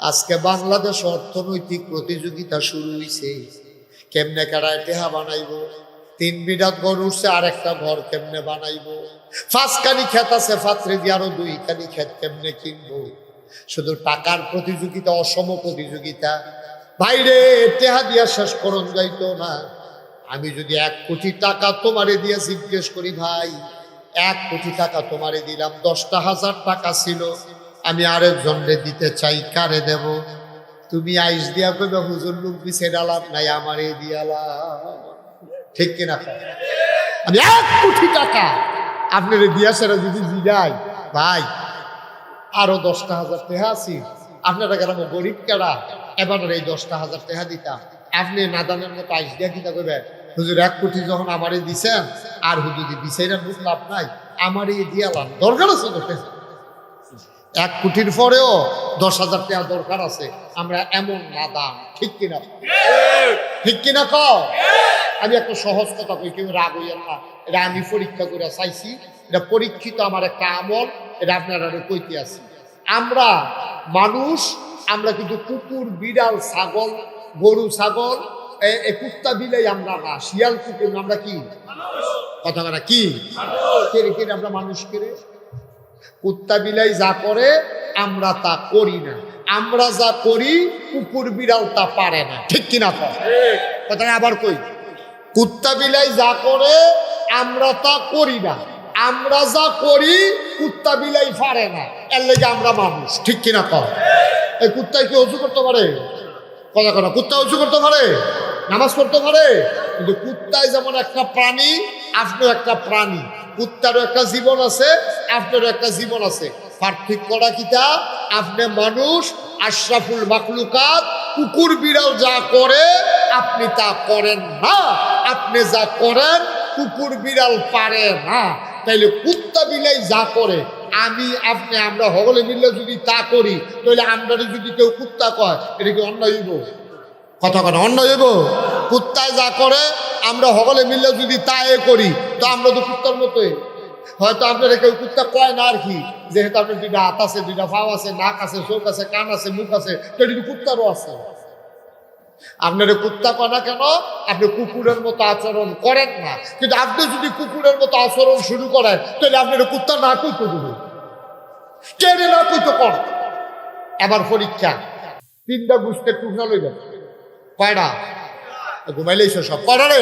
আজকে বাংলাদেশ অর্থনৈতিক প্রতিযোগিতা শুরু হইছে, কেমনে কারায় টেহা বানাইবো, 3 বিঘা ঘর উঠছে, আরেকটা ঘর কেমনে বানাইবো, 5 ক্ষেত আছে ফাত্রে দিয়ে আরো 2 ক্ষেত কেমনে কিনবো। শুধু টাকার প্রতিযোগিতা, অসম প্রতিযোগিতা। ভাইরে টেহা দিয়া শেষ করন যাইতো না। আমি যদি 1 কোটি টাকা তোমারে দিয়ে জিজ্ঞেস করি, ভাই 1 কোটি টাকা তোমারে দিলাম, 10টা হাজার টাকা ছিল, আমি আরেকজনরে দিতে চাই, কারে দেব? তুমি আইস দিয়া কইবে হুজুর লোক বিছে ডালাম নাই, আমারে দিয়ালাম, ঠিক কিনা? আমি 1 কোটি টাকা আপনারে দিয়া সেরা যদি জিগাই, ভাই আরো 10টা হাজার টাকা আছে, আপনারা গেলাম গরিব কেডা, এবার এই 10টা হাজার টাকা দিতাম। আপনি নাদানের মতো আইস দিয়া কিনা কইবে হুজুর 1 কোটি যখন আমারে দিছেন, আর হুজুর দিছেন বুঝ লাভ নাই, আমারে দিয়ালাম, দরকার আছে তো 1 কোটির পরেও 10,000 টাকা দরকার আছে। আমরা এমন নাদান, ঠিক কিনা? ঠিক কিনা কও? আমি একটা সহজ কথা কই, কেউ রাগ হইয়া না, এটা আমি পরীক্ষা করে চাইছি, এটা পরীক্ষিত আমার একটা আমল, এটা আপনারা কইতে আছি। আমরা মানুষ, আমরা কিন্তু কুকুর, বিড়াল, ছাগল, গরু, ছাগল, কুত্তা বিলাই আমরা না, শিয়াল কুকুর, আমরা কি কথা বলা কি কেড়ে আমরা মানুষ কেড়ে। কুত্তা বিলাই যা করে আমরা তা করি না, আমরা যা করি কুকুর বিড়াল তা পারে না, ঠিক কিনা? কথা আবার কই, কুত্তা বিলাই যা করে আমরা তা করি না, আমরা যা করি কুত্তা বিলাই পারে না, এর লেগে আমরা মানুষ, ঠিক কিনা? এই কুত্তায় কি অজু করতে পারে? কথা কথা, কুত্তা অজু করতে পারে, নামাজ পড়তে পারে, কিন্তু কুত্তায় যেমন একটা প্রাণী, আপনার একটা প্রাণী, কুত্তারও একটা জীবন আছে, আপনারও একটা জীবন আছে। পার্থক্যটা কিটা? আপনি মানুষ, আশরাফুল মাখলুকাত, কুকুর বিড়াল যা করে আপনি তা করেন না, আপনি যা করেন কুকুর বিড়াল পারে না। তাইলে কুত্তা বিলাই যা করে আমি আপনি আমরা সকলে মিলে যদি তা করি, তাহলে আমরা যদি কেউ কুত্তা কয়, এটা কি অন্যায় হইব? কথা কথা অন্যায় হইব? কুত্তায় যা করে আমরা সকলে মিলে যদি তা করি, তো আমরা তো কুত্তার মতোই, হয়তো আপনারা কেউ কুত্তা কয় না আর কি, যেহেতু আপনার দুইটা হাত আছে, দুইটা পাও আছে, নাক আছে, চোখ আছে, কান আছে, মুখ আছে, তো এটা কুত্তারও আছে। আপনারা কুত্তা কয় না কেন? আপনি কুকুরের মতো আচরণ করেন না। কিন্তু আপনি যদি কুকুরের মতো আচরণ শুরু করেন তাহলে আপনারা কুত্তা না কইতে দেবে, কেড়ে না কইতে কর। এবার পরীক্ষা, 3টা গোস্তের টুকরা লইবেন। কয়টা? ঘুমাইলেই সব কয়টা রে?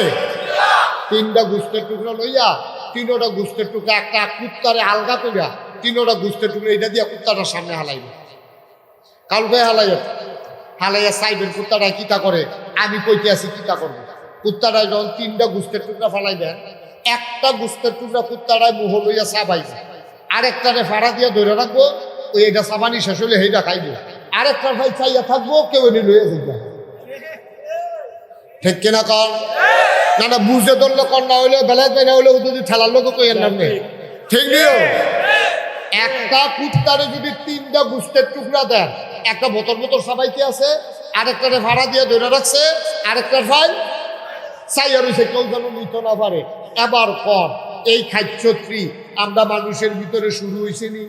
3টা গোস্তের টুকরা লইয়া 3টা গোস্তের টুকরা একটা কুত্তারে আলগা কইরা 3টা গোস্তের টুকরা এটা দিয়া কুত্তাটার সামনে হালাইবে। কালকে হালাইয়া সাইবেন কুত্তাটা কিতা করে, আমি কইতে আছি কিতা করবো। কুত্তাটায় যখন 3টা গোস্তের টুকরা ফালাইবেন, একটা গোস্তের টুকরা কুত্তাটায় মুহ লইয়া চাবাইবে, আরেকটারে ফাড়া দিয়া ধরে রাখবো, ওই এটা চাবানি শেষ হলে সেইটা খাইবো, আরেকটার ভাই চাইয়া থাকবো, কেউ এনে লইয়া যাইবে। ঠিক কিনা কর? না না বুঝে ধরলে কর, না হইলে বেলায় বেলা হইলে যদি ঠেলার লোক কই নাম নেই। ঠিক নিও, একটা কুত্তারে যদি 3টা গোস্তের টুকরা দেন, একটা বোতল সবাইকে আছে, আরেকটারে ভাড়া দিয়ে ধরে রাখছে, আরেকটার ভাই চাইয়া রয়েছে, কেউ যেন নিতে না পারে। এবার পর এই খাদ্যত্রী আমরা মানুষের ভিতরে শুরু হয়েছে নি?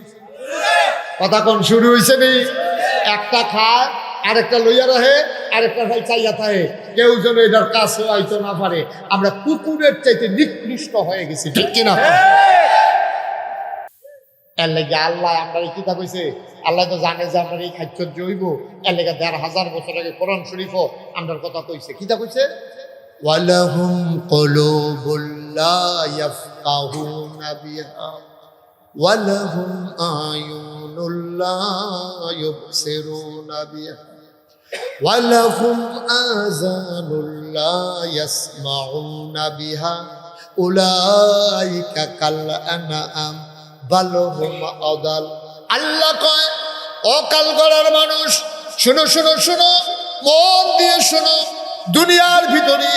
কথা কোন শুরু হয়েছে নি? একটা খায়, আরেকটা লইয়া রাখে, আরেকটা ভাই চাইয়া থাকে, কেউ যেন এটার কাছে আইতে না পারে। আমরা কুকুরের চাইতে নিকৃষ্ট হয়ে গেছি। ঠিক কিনা? এর লেগে আল্লাহ আমরা কিতা কইছে, আল্লাহ তো জানে যে আমরা এই খাদ্য জৈব। এর লেগে 1500 বছর আগে কোরআন শরীফও আমরার কথা কইছে। কিতা কইছে? ওয়ালাহুম কুলুবুল লা ইয়াফকাহুনা বিহা ওয়ালাহুম আয়ুনুল লা ইউবসিরুনা বিহা ওয়ালাহুম আযানুল লা ইয়াসমাউনা বিহা উলাইকা কাল আনআম বাল হুম আদাল। আল্লাহ কয়, অকাল করার মানুষ শোনো শোনো শোনো, মন দিয়ে শোনো। দুনিয়ার ভিতরে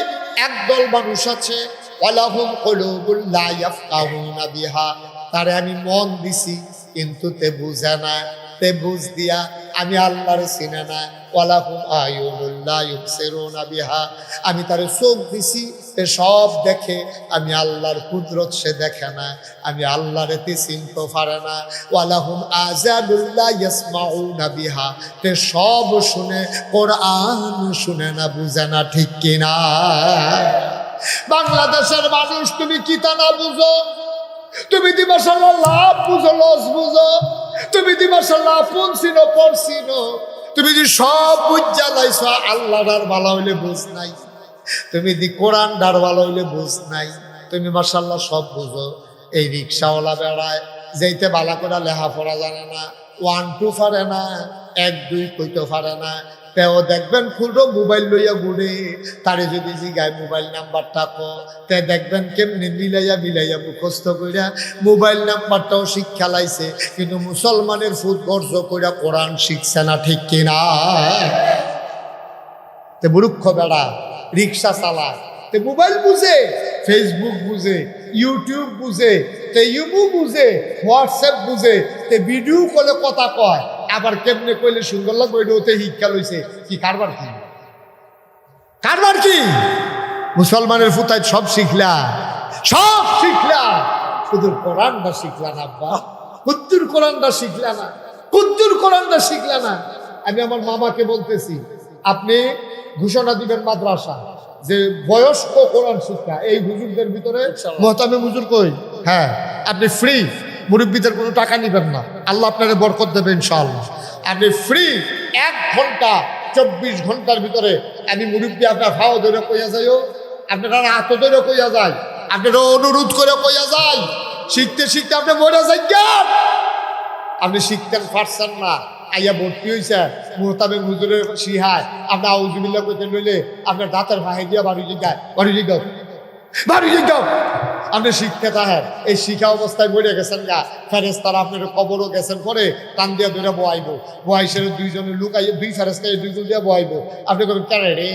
একদল মানুষ আছে, ওয়ালাহুম কুলুবুল লা ইয়াফকাহুনা বিহা, তারে আমি মন দিছি কিন্তু তে বুঝে না, তে বুঝ দিয়া আমি আল্লাহর চিনে না। ওয়ালাহুম আয়ুনুল লা ইউবসিরুনা বিহা, আমি তারে চোখ দিছি, তে সব দেখে, আমি আল্লাহর কুদরত সে দেখে না, আমি আল্লাহর তে চিনতে পারে না। ওয়ালাহুম আযানুল লা ইয়াসমাউনা বিহা, তে সব শুনে, কোরআন শুনে না, বুঝে না। ঠিক কিনা? বাংলাদেশের মানুষ তুমি কিতা না বুঝো, তুমি দি মাশাআল্লাহ লাভ বুঝো, লস বুঝো, তুমি দি মাশাআল্লাহ আপন চিনো, পর চিনো, তুমি দি সব বুঝা লাইছো, আল্লাহর ভালো হইলে বুঝ নাই, তুমি দি কোরআন ডার ভালো হইলে বুঝ নাই, তুমি মাশাআল্লাহ সব বুঝো। এই রিক্সাওয়ালা বেড়ায়, যেইতে বালা করে লেখা পড়া জানে না, 1 2 পারে না, 1 2 কইতে পারে না, তেও দেখবেন খুলরো মোবাইল লইয়া ঘুরে, তারে যদি জিগায় মোবাইল নাম্বারটা কো, তে দেখবেন কেমনি মিলাইয়া মুখস্থ কইরা মোবাইল নাম্বারটাও শিক্ষা লাইছে, কিন্তু মুসলমানের ফুট গর্জ কইরা কোরআন শিখছে না। ঠিক কিনা? তে মূর্খ বেড়া রিক্সা চালায়, তে মোবাইল বুঝে, ফেসবুক বুঝে, ইউটিউব বুঝে, তে ইউমু বুঝে, হোয়াটসঅ্যাপ বুঝে, তে ভিডিও কলে কথা কয়, আবার কেমনে কইলে সুন্দর লাগবে, ওতে শিক্ষা লইছে। কি কারবার? কি কারবার? কি মুসলমানের ফুতায় সব শিখলা, সব শিখলা, শুধু কোরআনটা শিখলা না। আব্বা কুদ্দুর কোরআনটা শিখলা না, কুদ্দুর কোরআনটা শিখলা না। আমি আমার মামাকে বলতেছি, আপনি ঘোষণা দিবেন মাদ্রাসা, যে বয়স্ক কোরআন শিক্ষা এই হুজুরদের ভিতরে, মোহতামিম হুজুর কই, হ্যাঁ আপনি ফ্রি, মুরব্বীদের কোনো টাকা নিবেন না, আল্লাহ আপনারে বরকত দেবে ইনশাআল্লাহ। আপনি ফ্রি 1 ঘন্টা 24 ঘন্টার ভিতরে আমি মুরব্বী আপনার ভাও ধরে কইয়া যাইও, আপনারা হাত ধরে কইয়া যায়, আপনারা অনুরোধ করে কইয়া যায়, শিখতে শিখতে আপনি মরে যাই। আপনি শিখতেন পারছেন না, আইয়া ভর্তি হয়েছে মোহতামিম হুজুরের সিহায়, আপনি আউযুবিল্লাহ কইতে লইলে আপনার দাঁতের ভাই দিয়া বাড়ি জিগাও, আপনি শিখতে থাকেন। এই শিখা অবস্থায় মরে গেছেন গা, ফেরেশতারা আপনার কবরও গেছেন পরে টান দিয়া ধরে বয়াইব, বয়সের 2 জনে লুকাই, 2 ফেরেশতায় 2 জন দিয়া বয়াইব। আপনি করবেন কেন রে?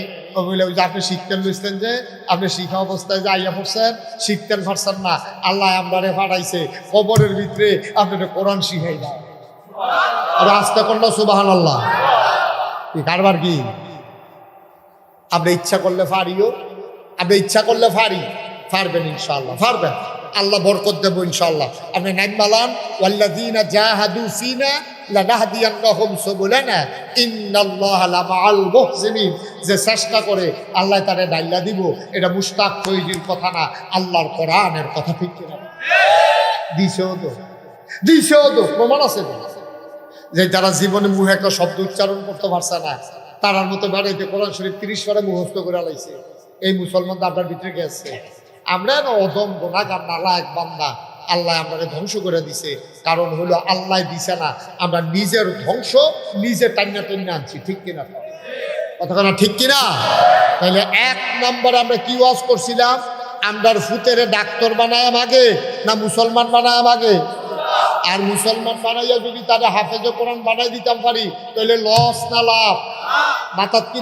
বলে যে আপনি শিখতেন লইছেন, যে আপনি শিখা অবস্থায় যে আইয়া পড়ছেন, শিখতেন পারছেন না, আল্লাহ আমরারে ফাটাইছে কবরের ভিতরে আপনার কোরআন শিখাই না। আস্তে করলো সুবহানাল্লাহ। কি কারবার? কি আপনি ইচ্ছা করলে পারিও, আপনি ইচ্ছা করলে পারবেন ইনশাআল্লাহ, পারবেন। আল্লাহ বরকত দেবো ইনশাআল্লাহ। আপনি নাইম বালান ওয়াল্লাযীনা জাহাদু ফিনা লানাহদিয়ান্নাহুম সুবুলানা ইন্নাল্লাহা লামাআল মুহসিনিন। যে চেষ্টা করে আল্লাহ তারে ডাইলা দিব, এটা মুশতাক ফৈজির কথা না, আল্লাহর কোরআনের কথা। ঠিক কিনা? দিছেও তো প্রমাণ আছে তো, যে যারা জীবনে মুখে একটা শব্দ উচ্চারণ করতে পারছে না, তারার মতো বেড়াইতে কোরআন শরীফ 30 বারে মুখস্থ করে আলাইছে। এই মুসলমান তো আপনার ভিতরে গেছে। আমরা না অদম গুনাহগার নালায়েক বান্দা, আল্লাহ আমাকে ধ্বংস করে দিছে। কারণ হলো আল্লাহ দিছে না, আমরা নিজের ধ্বংস নিজে টাইনা আনছি। ঠিক কিনা? কতক্ষণ ঠিক কিনা? তাহলে 1 নম্বর আমরা কি ওয়াজ করছিলাম? আমরার ফুতেরে ডাক্তার বানায় আগে না মুসলমান বানায় আগে? আর মুসলমান বানাইয়া যদি তারা হাফেজে কোরআন বানাই দিতাম পারি, তাহলে লস না লাভ? মাথার কি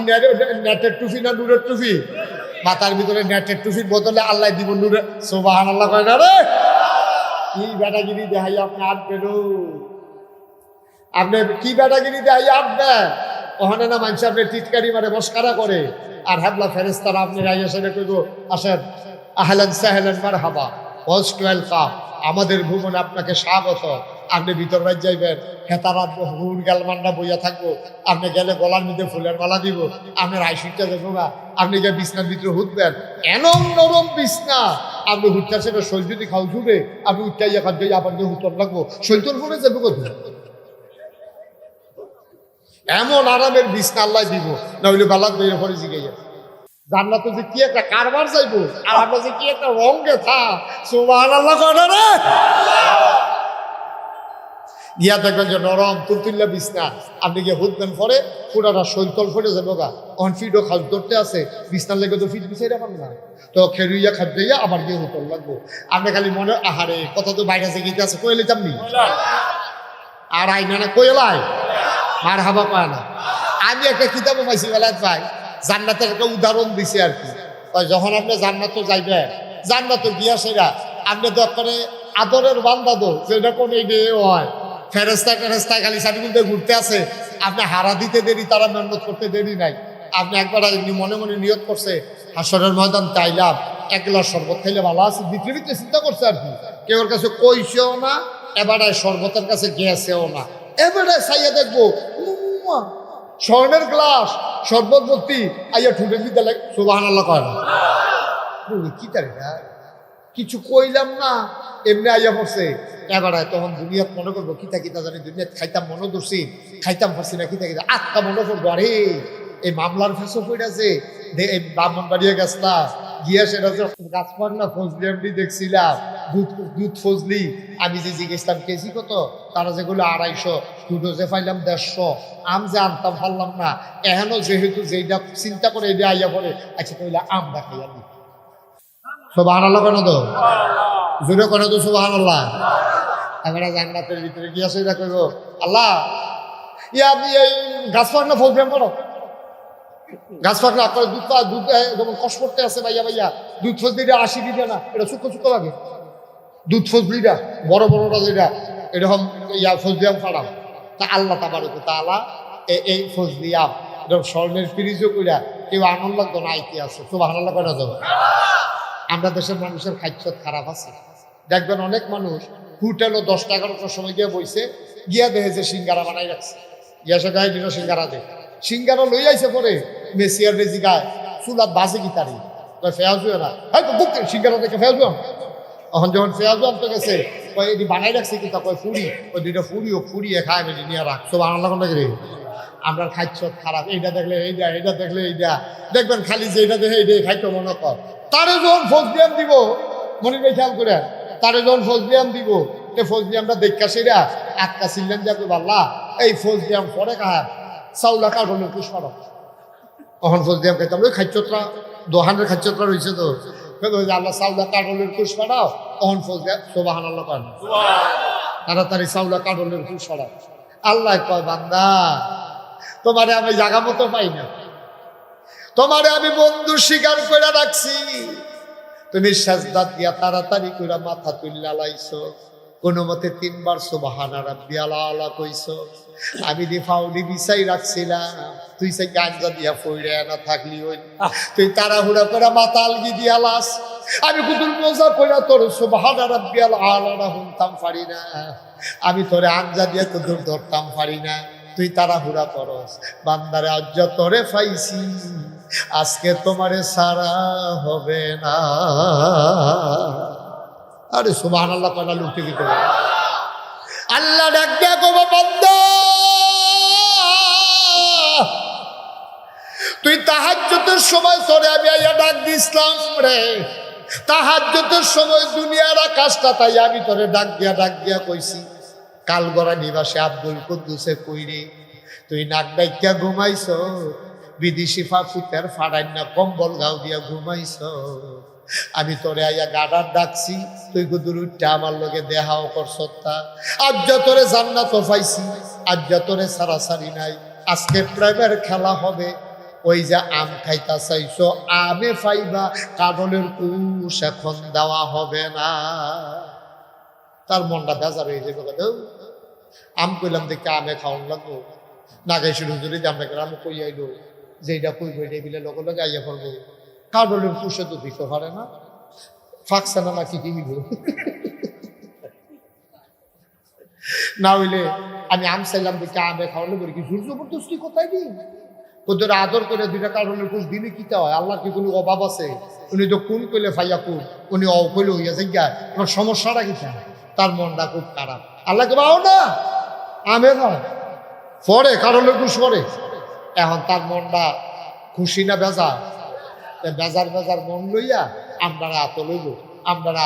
নেটের টুফি না নূরের টুফি? মাথার ভিতরে নেটের টুফির বদলে আল্লাহ দিব নূরের। সুবহানাল্লাহ কয় না রে? কি বেটাগিরি দেখাই আপনি আটবেন? আপনি কি বেটাগিরি দেখাই আটবে? ওখানে না মানুষ আপনি টিটকারি মারে মস্কারা করে, আর হাবলা ফেরেস্তারা আপনি রাইয়া সেটা কইব আসেন আহলান সাহলান মারহাবা মোস্ট ওয়েলকাম, আমাদের ভুবনে আপনাকে স্বাগত। আপনি ভিতর রাত যাইবেন, হেতারা হুর গালমান্ডা বইয়া থাকবো, আপনি গেলে গলার মধ্যে ফুলের মালা দিব, আপনার আইসিটা দেখবো না, আপনি গিয়ে বিছনার ভিতরে হুটবেন, এনম নরম বিছনা, আপনি হুটটা সেটা শৈল যদি খাও ঝুবে, আপনি উঠটাইয়া খাদ্য আবার দিয়ে হুতর লাগবো, শৈতর ফোনে যাবো কোথায়? এমন আরামের বিছনা আল্লাহ দিব, না হইলে বালাত বইয়ের পরে জিগাইয়া জান্নাতে যে কি একটা কারবার যাইবো, আর আমরা যে কি একটা রঙে থা। সুবহানাল্লাহ করে রে। গিয়া দেখবেন যে নরম তুলতুল্লা বিছনা, আপনি গিয়ে হুদবেন পরে পুরাটা শৈতল ফেটে যাবো গা, অন ফিডও খাস ধরতে আছে, বিছনার লেগে তো ফিট বিছাই রাখান না, তো খেরুইয়া খাদ্যইয়া আবার গিয়ে হুতল লাগবো। আপনি খালি মনে আহারে কথা তো বাইরে আছে গীতে আছে, কইলে যাবনি আর আইনা না কইলাই মার হাবা পায় না। আমি একটা কিতাবও পাইছি বেলায় ভাই, জান্নাতের একটা উদাহরণ দিছি আর কি। যখন আপনি জান্নাত যাইবেন, জান্নাত গিয়া সেরা আপনি দরকারে আদরের বান্দা দো, যেটা কোন হয় ফেরেস্তা খালি সার্টিফিকেট ঘুরতে আছে, আপনি হারা দিতে দেরি, তারা মেহনত করতে দেরি নাই। আপনি একবার মনে মনে নিয়ত করছে হাসরের ময়দান তাইলাম, 1 গ্লাস শরবত খাইলে ভালো আছে, ভিতরে ভিতরে চিন্তা করছে আর কি। কেউর কাছে কইছেও না, এবারে শরবতের কাছে গেছেও না, এবারে চাইয়া দেখবো স্বর্ণের গ্লাস শরবত ভর্তি, আইয়া ঠুটে দিতে লাগে। সুবহানাল্লাহ কয় না? কি তারি না, কিছু কইলাম না, এমনি আইয়া পড়ছে। এবার তখন দুনিয়াত মনে করবো কিতা কিতা জানি, দুনিয়াত খাইতাম মনে ধরছি, খাইতাম পারছি না, কিতা কিতা আত্মা মনে করবো। আরে এই মামলার ফেসও পড়েছে, এই ব্রাহ্মণবাড়িয়া গেছলা গিয়া সেটা গাছপার না ফজলি এমনি দেখছিলাম, দুধ ফজলি, আমি যে জিজ্ঞেসলাম কেজি কত, তারা যেগুলো 250, দুধও যে পাইলাম 150, আম যে আনতাম পারলাম না, এখনো যেহেতু যেটা চিন্তা করে এটা আইয়া পড়ে, আচ্ছা তাহলে আমটা খাইয়া দিই। সুবহানাল্লাহ কেন তো জোরে কেন তো সুবহানাল্লাহ। আমরা জান্নাতের ভিতরে গিয়া সেটা কইব আল্লাহ ইয়া আপনি এই গাছ পাক না ফজলি করো, গাছ পাক না আপনার দুধ যেমন কষ্ট করতে আছে ভাইয়া দুধ ফজলিটা 80 দিবে না, এটা শুক্র লাগে দুধ ফজলিটা বড় বড়টা যেটা এরকম ইয়া ফজলিয়াম ফাড়াম। তা আল্লাহ তাবারক তাআলা এই ফজলিয়াম এরকম স্বর্ণের ফ্রিজও কইরা কেউ আনন্দ লাগতো না, আইতে আছে। সুবহানাল্লাহ করা যাবে। আমরা দেশের মানুষের খাদ্য খারাপ আছে, দেখবেন অনেক মানুষ হোটেল 10-11টার সময় গিয়ে বইছে, গিয়া দেখে যে সিঙ্গারা বানাই রাখছে, গিয়া সে গায়ে দিল সিঙ্গারা দে, সিঙ্গারা লই আইছে পরে মেসিয়ার বেজি গায় চুলাত বাজে কি তারি ফেয়াজ না, হয়তো বুক সিঙ্গারা দেখে ফেয়াজ। এখন যখন ফেয়াজ আনতে গেছে কয় এটি বানাই রাখছে কি, তা কয় ফুরি, ওই দুইটা ফুরিয়ে খায় মেজি নিয়ে রাখ। সব আনন্দ করে আমরা খাদ্য খারাপ, এইটা দেখলে এইটা, এইটা দেখলে এইটা, দেখবেন খালি যে এটা দেখে এইটাই খাইতো মনে কর। তারে যখন ফজলিয়াম দিব, মনে ভাই খেয়াল করে, তারে যখন ফজলিয়াম দিব, এই ফজলিয়ামটা দেখা সেরা আটকা ছিলেন যাকে আল্লাহ এই ফজলিয়াম পরে কাহার চাউলা কাঠলের পুষ্পার, তখন ফজলিয়াম খাইতাম ওই খাদ্যটা দোহানের খাদ্যটা রয়েছে তো, আল্লাহ চাউলা কাঠলের পুষ্পাটাও তখন ফজলিয়াম। সুবহানাল্লাহ কয় না? তাড়াতাড়ি চাউলা কাঠলের পুষ্পাটা। আল্লাহ কয় বান্দা তোমারে আমি জাগা মতো পাই না, তোমারে আমি বন্ধু স্বীকার করে রাখছি, তুমি সাজদা দিয়া তাড়াতাড়ি করে মাথা তুল্লা লাইছো, কোনো মতে 3 বার সুবহানা রাব্বিয়াল আলা কইছো, আমি দি ফাউলি বিছাই রাখছিলাম, তুই সে গাঞ্জা দিয়া ফইরা না থাকলি, ওই তুই তাড়াহুড়া করে মাথা আলগি দিয়া লাস, আমি কুতুল মজা কইরা তোর সুবহানা রাব্বিয়াল আলা হুনতাম পারি না, আমি তোরে আঞ্জা দিয়ে কুতুল ধরতাম পারি না, তুই তাড়াহুড়া করস। বান্দারে আজ তোরে পাইছি, আজকে তোমারে সারা হবে না। আরে সুবহানাল্লাহ কয়টা লুটে কি করে আল্লাহ ডাক দিয়া কইবো বান্দা তুই তাহাজ্জুদের সময় তোরে আমি আইয়া ডাক দিছিলাম রে, তাহাজ্জুদের সময় দুনিয়ার আকাশটা তাই আমি তোরে ডাক দিয়া কইছি কালগড়া নিবাসে আব্দুল কুদ্দুসে কইরে তুই নাক ডাইকা ঘুমাইছ, বিদেশি ফাফুতের ফাড়াইনা কম্বল গাও দিয়া ঘুমাইছ, আমি তোরে আইয়া গাডার ডাকছি, তুই গুদুর উঠটা আমার লগে দেহাও করছতা। আজ তোরে জান্নাত পাইছি, আজ তোরে সারাসারি নাই, আজকে প্রেমের খেলা হবে। ওই যে আম খাইতা চাইছো আমে পাইবা, কাঁদলের কুশ এখন দেওয়া হবে না। তার মনটা বেজার হয়ে যাবে, আম কইলাম দেখে আমে খাওয়ান লাগবো, না গাইছিল হুজুরি যে আমরা গ্রামে কই আইলো যে এটা কইব এটা বিলে লগে লগে আইয়া পড়বো, কাঁদলের কুশে তো দিতে পারে না, ফাঁকছে না কি কি হইব না হইলে আমি আম চাইলাম দেখে আমে খাওয়ালে বলি কি জোর জবরদস্তি কোথায় দিই ওদের আদর করে দুইটা কারণের কুশ দিলে কিতা হয়? আল্লাহ কি কোনো অভাব আছে? উনি তো কোন কইলে ফাইয়া কোন, উনি কইলে হইয়া যাইয়া, তোমার সমস্যাটা কিতা? তার মনটা খুব খারাপ। আল্লাহকে পাও না আমে খাও পরে কারণের কুশ পরে, এখন তার মনটা খুশি না বেজার? বেজার বেজার মন লইয়া আমরা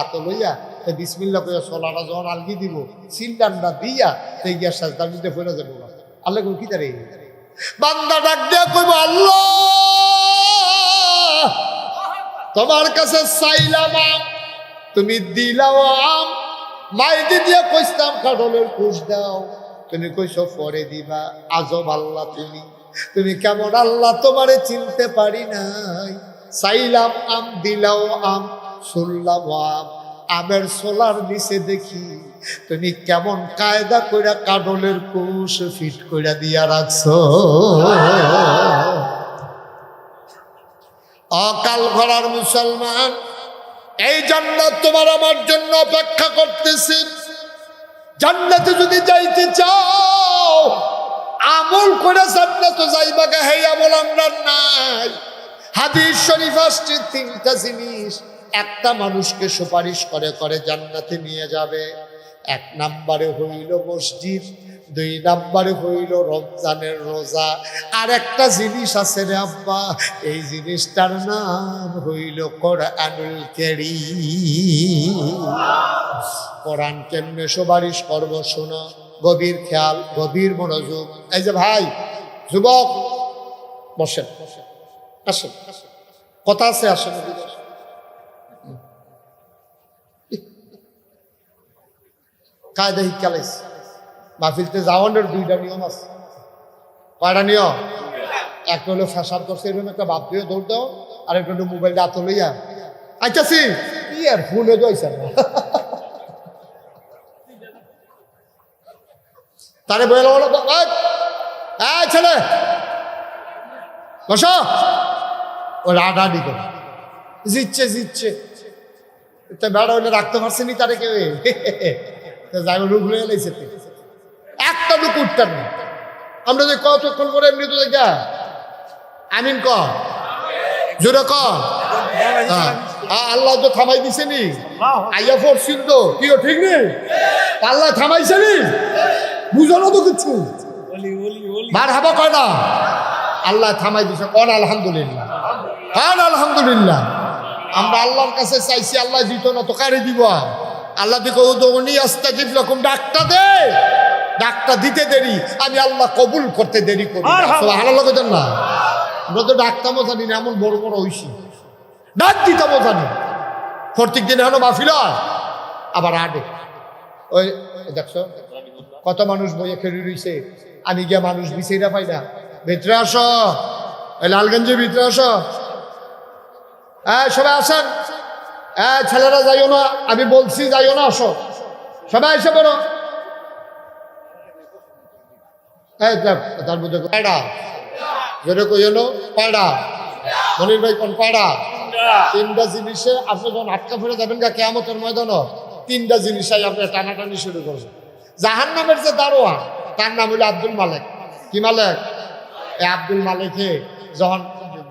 আত লইয়া বিসমিল্লাহ কইয়া সোলাটা যখন আলগি দিব সিলডান্ডা দিয়া সেই গিয়া সাজদার মধ্যে পড়ে যাবো। আল্লাহ কই কি তারে বান্দা ডাক দিয়া কইব আল্লাহ তোমার কাছে চাইলাম আম, তুমি দিলাও আম, মাইদি দিয়া কইতাম কাঁঠালের কুশ দাও, তুমি কইছো পরে দিবা। আজব আল্লাহ তুমি কেমন আল্লাহ, তোমারে চিনতে পারি নাই। চাইলাম আম, দিলাও আম, শুনলাম আম, আমের সোলার নিচে দেখি তুমি কেমন কায়দা কইরা কাঁঠালের কুশ ফিট কইরা দিয়া রাখছো। অকাল ঘরার মুসলমান, এই জান্নাত তোমার আমার জন্য অপেক্ষা করতেছে। জান্নাতে যদি যাইতে চাও আমল করে জান্নাতে যাইবা, হে আমল আমরা নাই। হাদিস শরীফ আসছে তিনটা জিনিস একটা মানুষকে সুপারিশ করে করে জান্নাতে নিয়ে যাবে। এক নম্বরে হইল মসজিদ, দুই নম্বরে হইল রমজানের রোজা, আর একটা জিনিস আছে রে আব্বা, এই জিনিসটার নাম হইল কোরআনুল কারীম। কোরআন কেমনে সুপারিশ করবো শোনো, গভীর খেয়াল, গভীর মনোযোগ। এই যে ভাই যুবক বসেন, আসেন, কথা আছে, আসেন। কায়দা শিক্ষালাইছে মাহফিলতে যাওয়ানোর দুইটা নিয়ম আছে। কয়টা নিয়ম? একটা হলো ফ্যাশন করছে এরকম একটা বাপ দিয়ে দৌড় দাও, আর একটা হলো মোবাইলটা হাতে লইয়া আইতাছি কি আর ফোনে দইছে না তারে বলে ছেলে বসো, ও রাডাডি করে জিতছে বেড়া হইলে রাখতে পারছে নি তারে কেউ, যাই রুগলে এলাইছে একটা লুক উঠতেন না। আমরা যে কতক্ষণ করে এমনি তো দেখা আমিন ক জোরে ক আল্লাহ তো থামাই দিছে নি, আইয়া পড়ছিল তো কি ঠিক নেই, আল্লাহ থামাইছে নি, বুঝো না তো কিছু বার হাবা কয় না, আল্লাহ থামাই দিছে। কন আলহামদুলিল্লাহ, কন আলহামদুলিল্লাহ। আমরা আল্লাহর কাছে চাইছি, আল্লাহ দিত না তো কারে দিব? আল্লাহ দিকে উনি আস্তাজিব লাকুম, ডাকটা দে, ডাকটা দিতে দেরি, আমি আল্লাহ কবুল করতে দেরি করি। সুবহানাল্লাহ কইতেন না? আমরা তো ডাকতামও জানি না, এমন বড় বড় হইছি, ডাক দিতামও জানি। প্রত্যেক দিন এখনো মাহফিল আবার আডে, ওই দেখছো কত মানুষ বইয়ে খেলি রইছে, আমি গিয়া মানুষ বিছাইরা পাই না। ভিতরে আসো, ওই লালগঞ্জের ভিতরে আসো, সবাই আসেন। ছেলেরা যাইও না, আমি বলছি যাইও না, আসো সবাই এসে বলো। তার মধ্যে পায়রা জোরে কইল, পায়রা মনির ভাই কোন পায়রা? তিনটা জিনিসে আপনি যখন আটকা ফিরে যাবেন গা কিয়ামতের ময়দানও, তিনটা জিনিসই আপনি টানাটানি শুরু করছেন। জাহান্নামের যে দারোয়ান তার নাম হলো আব্দুল মালেক। কি মালেক? এই আব্দুল মালেকে যখন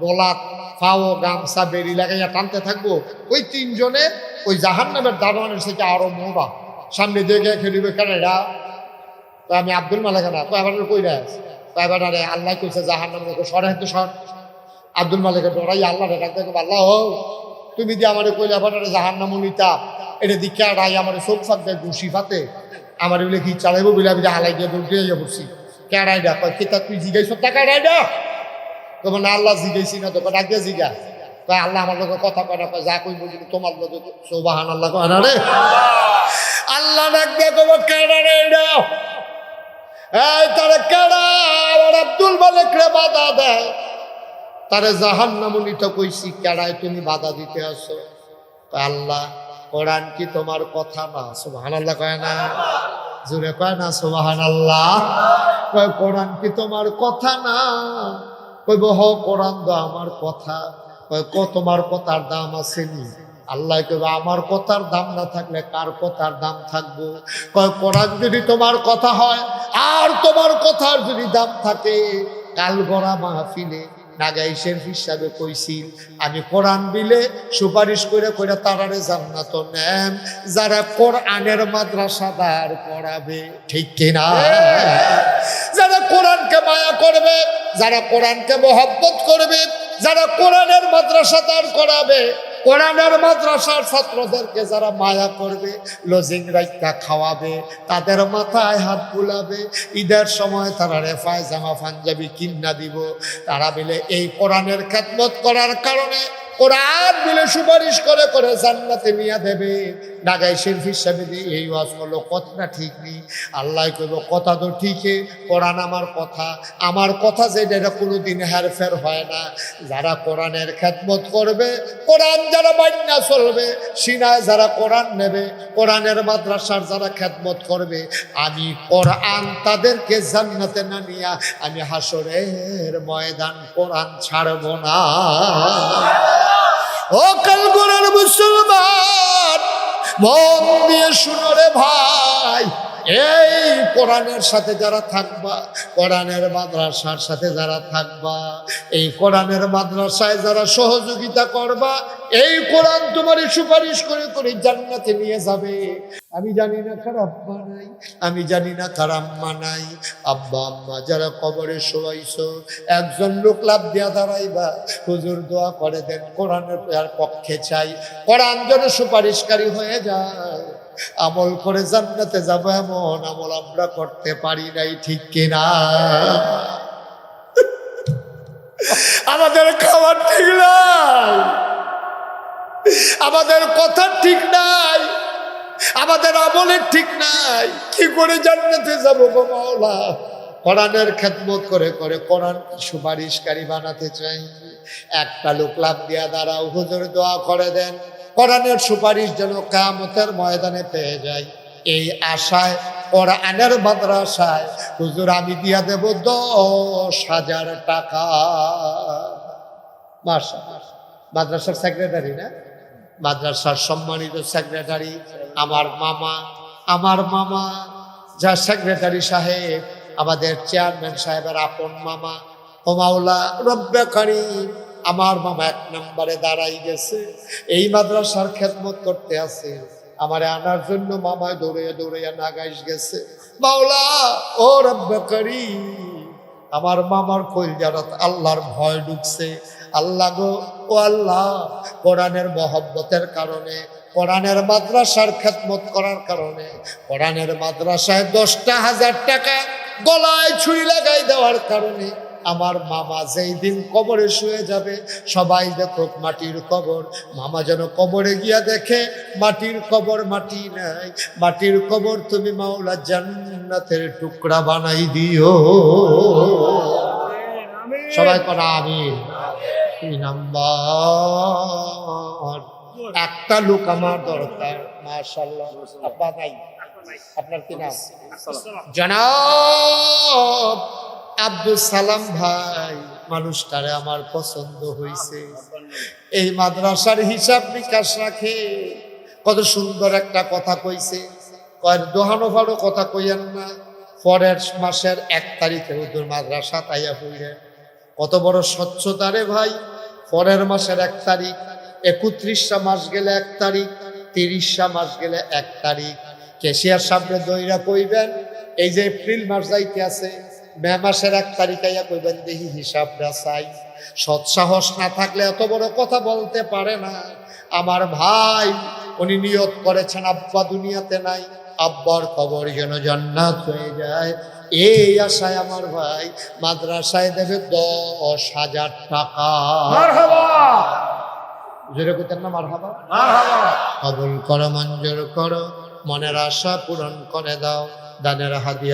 গোলাত ফাও গামছা বেরি লাগাইয়া টানতে থাকবো, ওই তিনজনে ওই জাহান্নামের দারোয়ানের থেকে আরো মোড়া সামনে দিকে খেলিবে। কেন এরা? তো আমি আব্দুল মালেক না, তো এবার কই রাস, তো এবার আরে আল্লাহ কইছে জাহান্নাম দেখো সরে তো সর। আব্দুল মালেকের ডরাই আল্লাহ ডাকতে আল্লাহ ও তুমি দিয়ে আমার কইলে এবার জাহান্নাম নিতা এটা দিকে আড়াই আমার চোখ ফাঁকতে ঘুষি ফাতে আমার বলে কি চালাইবো বলে আমি হালাই দিয়ে দৌড়ে ইয়ে করছি। কেড়াই ডাক কেতা তুই জিগাইছ টাকা এড়াই ডাক, তোমার না আল্লাহ জিগাইছি না, তোকে ডাক দিয়ে জিগা। কয় আল্লাহ আমার লোকের কথা কয় না, কয় যা কই বলি তোমার লোক সুবহান আল্লাহ কয় না রে। আল্লাহ ডাক দিয়ে তোমার কেড়া রে এটা, এই তারে কেড়া আমার আব্দুল মালেক রে বাধা দেয়, তারে জাহান্নাম নিতে কইছি, কেড়ায় তুমি বাধা দিতে আসো? আল্লাহ কোরআন কি তোমার কথা না? সুবহানাল্লাহ কয় না, জোরে কয় না সুবহানাল্লাহ। কয় কোরআন কি তোমার কথা না? কইব হ কোরআন তো আমার কথা। কয় তোমার কথার দাম আছে নি? আল্লাহ কইব আমার কথার দাম না থাকলে কার কথার দাম থাকবো? কয় কোরআন যদি তোমার কথা হয় আর তোমার কথার যদি দাম থাকে, কাল গড়া মাহফিলে নাগাইশের হিসাবে কইছিল আমি কোরআন বিলে সুপারিশ করে করে তারারে জান্নাত নেন যারা কোরআনের মাদ্রাসা দাঁড় করাবে। ঠিক কিনা? যারা কোরআনকে মায়া করবে, যারা কোরআনকে মহব্বত করবে, যারা কোরআনের মাদ্রাসা দাঁড় করাবে, কোরআনের মাদ্রাসার ছাত্রদেরকে যারা মায়া করবে, লজিং রাইতা খাওয়াবে, তাদের মাথায় হাত বুলাবে, ঈদের সময় তারা রেফায় জামা পাঞ্জাবি কিনা দিব, তারা মিলে এই কোরআনের খেদমত করার কারণে কোরআন মিলে সুপারিশ করে করে জান্নাতে নিয়ে দেবে। নাগাইশের হিসাবে দিয়ে এই ওয়াজ করলো কথাটা ঠিক নেই। আল্লাহ কইব কথা তো ঠিকই, কোরআন আমার কথা, আমার কথা যেটা এটা কোনোদিন হেরফের হয় না। যারা কোরআনের খেদমত করবে, কোরআন যারা মাইনা চলবে, সিনায় যারা কোরআন নেবে, কোরআনের মাদ্রাসার যারা খেদমত করবে, আমি কোরআন তাদেরকে জান্নাতে না নিয়া আমি হাসরের ময়দান কোরআন ছাড়ব না। ও কালগুলোর মুসলমান মন দিয়ে শুনো রে ভাই, এই কোরআনের সাথে যারা থাকবা, কোরআনের মাদ্রাসার সাথে যারা থাকবা, এই কোরআনের মাদ্রাসায় যারা সহযোগিতা করবা, এই কোরআন তোমার সুপারিশ করে করে জান্নাতে নিয়ে যাবে। আমি জানি না খারাপ বানাই, আমি জানি না খারাপ মানাই। আব্বা আম্মা যারা কবরে শোয়াইছো, একজন লোক লাভ দিয়া দাঁড়াইবা, হুজুর দোয়া করে দেন কোরআনের পক্ষে চাই, কোরআন যেন সুপারিশকারী হয়ে যায়, আমল করে জান্নাতে যাবো, এমন আমল আমরা করতে পারি নাই। ঠিক কিনা? আমাদের খাবার ঠিক নাই, আমাদের কথা ঠিক নাই, আমাদের আমলের ঠিক নাই, কি করে জান্নাতে যাবো গো মাওলা? কোরআনের খেদমত করে করে কোরআন সুপারিশকারী বানাতে চাই। একটা লোক লাভ দিয়া দাঁড়াও, হুজুর দোয়া করে দেন কোরআনের সুপারিশ যেন কিয়ামতের ময়দানে পেয়ে যায়, এই আশায় কোরআনের মাদ্রাসায় হুজুর আমি দিয়া দেব 10,000 টাকা। মাশাআল্লাহ, মাদ্রাসার সেক্রেটারি না, মাদ্রাসার সম্মানিত সেক্রেটারি আমার মামা যা সেক্রেটারি সাহেব, আমাদের চেয়ারম্যান সাহেবের আপন মামা, ও মাওলা রব্বে কারীম, আমার মামা 1 নম্বরে দাঁড়াই গেছে, এই মাদ্রাসার খেদমত করতে আছে, আমারে আনার জন্য মামায় দৌড়ে দৌড়ে নাগাইশ গেছে। মাওলা ও রব্বে কারীম, আমার মামার কলজারাত আল্লাহর ভয় ঢুকছে। আল্লাহ গো, ও আল্লাহ, কোরআনের মহব্বতের কারণে, কোরআনের মাদ্রাসার খেদমত করার কারণে, কোরআনের মাদ্রাসায় 10,000 টাকা গলায় ছুরি লাগাই দেওয়ার কারণে আমার মামা যেই দিন কবরে শুয়ে যাবে, সবাই দেখো মাটির কবর, মামা যেন কবরে গিয়া দেখে মাটির কবর, মাটি নাই, মাটির কবর তুমি মাওলা জান্নাতের টুকরা বানাই দিও। সবাই করা আমিন। 2 নাম্বার, একটা লোক আমার দরকার। মাশাআল্লাহ, আব্বা নাই, আপনার কি নাম? জনাব আব্দুল সালাম ভাই। মানুষটারে আমার পছন্দ হয়েছে। এই মাদ্রাসার হিসাব নিকাশ রাখে। কত সুন্দর একটা কথা কইছে, কয়ের দোহানো ভালো কথা কইয়েন না। পরের মাসের 1 তারিখে ওদের মাদ্রাসা তাইয়া পড়লেন। কত বড় স্বচ্ছতা রে ভাই। পরের মাসের 1 তারিখ, 31টা মাস গেলে 1 তারিখ, 30টা মাস গেলে 1 তারিখ। কেশিয়ার সামনে দইরা কইবেন এই যে এপ্রিল মাস যাইতে আছে, মে মাসের 1 তারিখ আইয়া কইবেন দেখি হিসাবটা চাই। সৎসাহস না থাকলে এত বড় কথা বলতে পারে না। আমার ভাই উনি নিয়ত করেছেন আব্বা দুনিয়াতে নাই, আব্বার কবর যেন জান্নাত হয়ে যায়। এই আশায় আমার ভাই মাদ্রাসায় দেবে 10,000 টাকা। মারহাবা জোরে কইতেন না মারহাবা? মারহাবা। কবুল করো, মঞ্জুর করো, মনের আশা পূরণ করে দাও। দানের হাদিয়া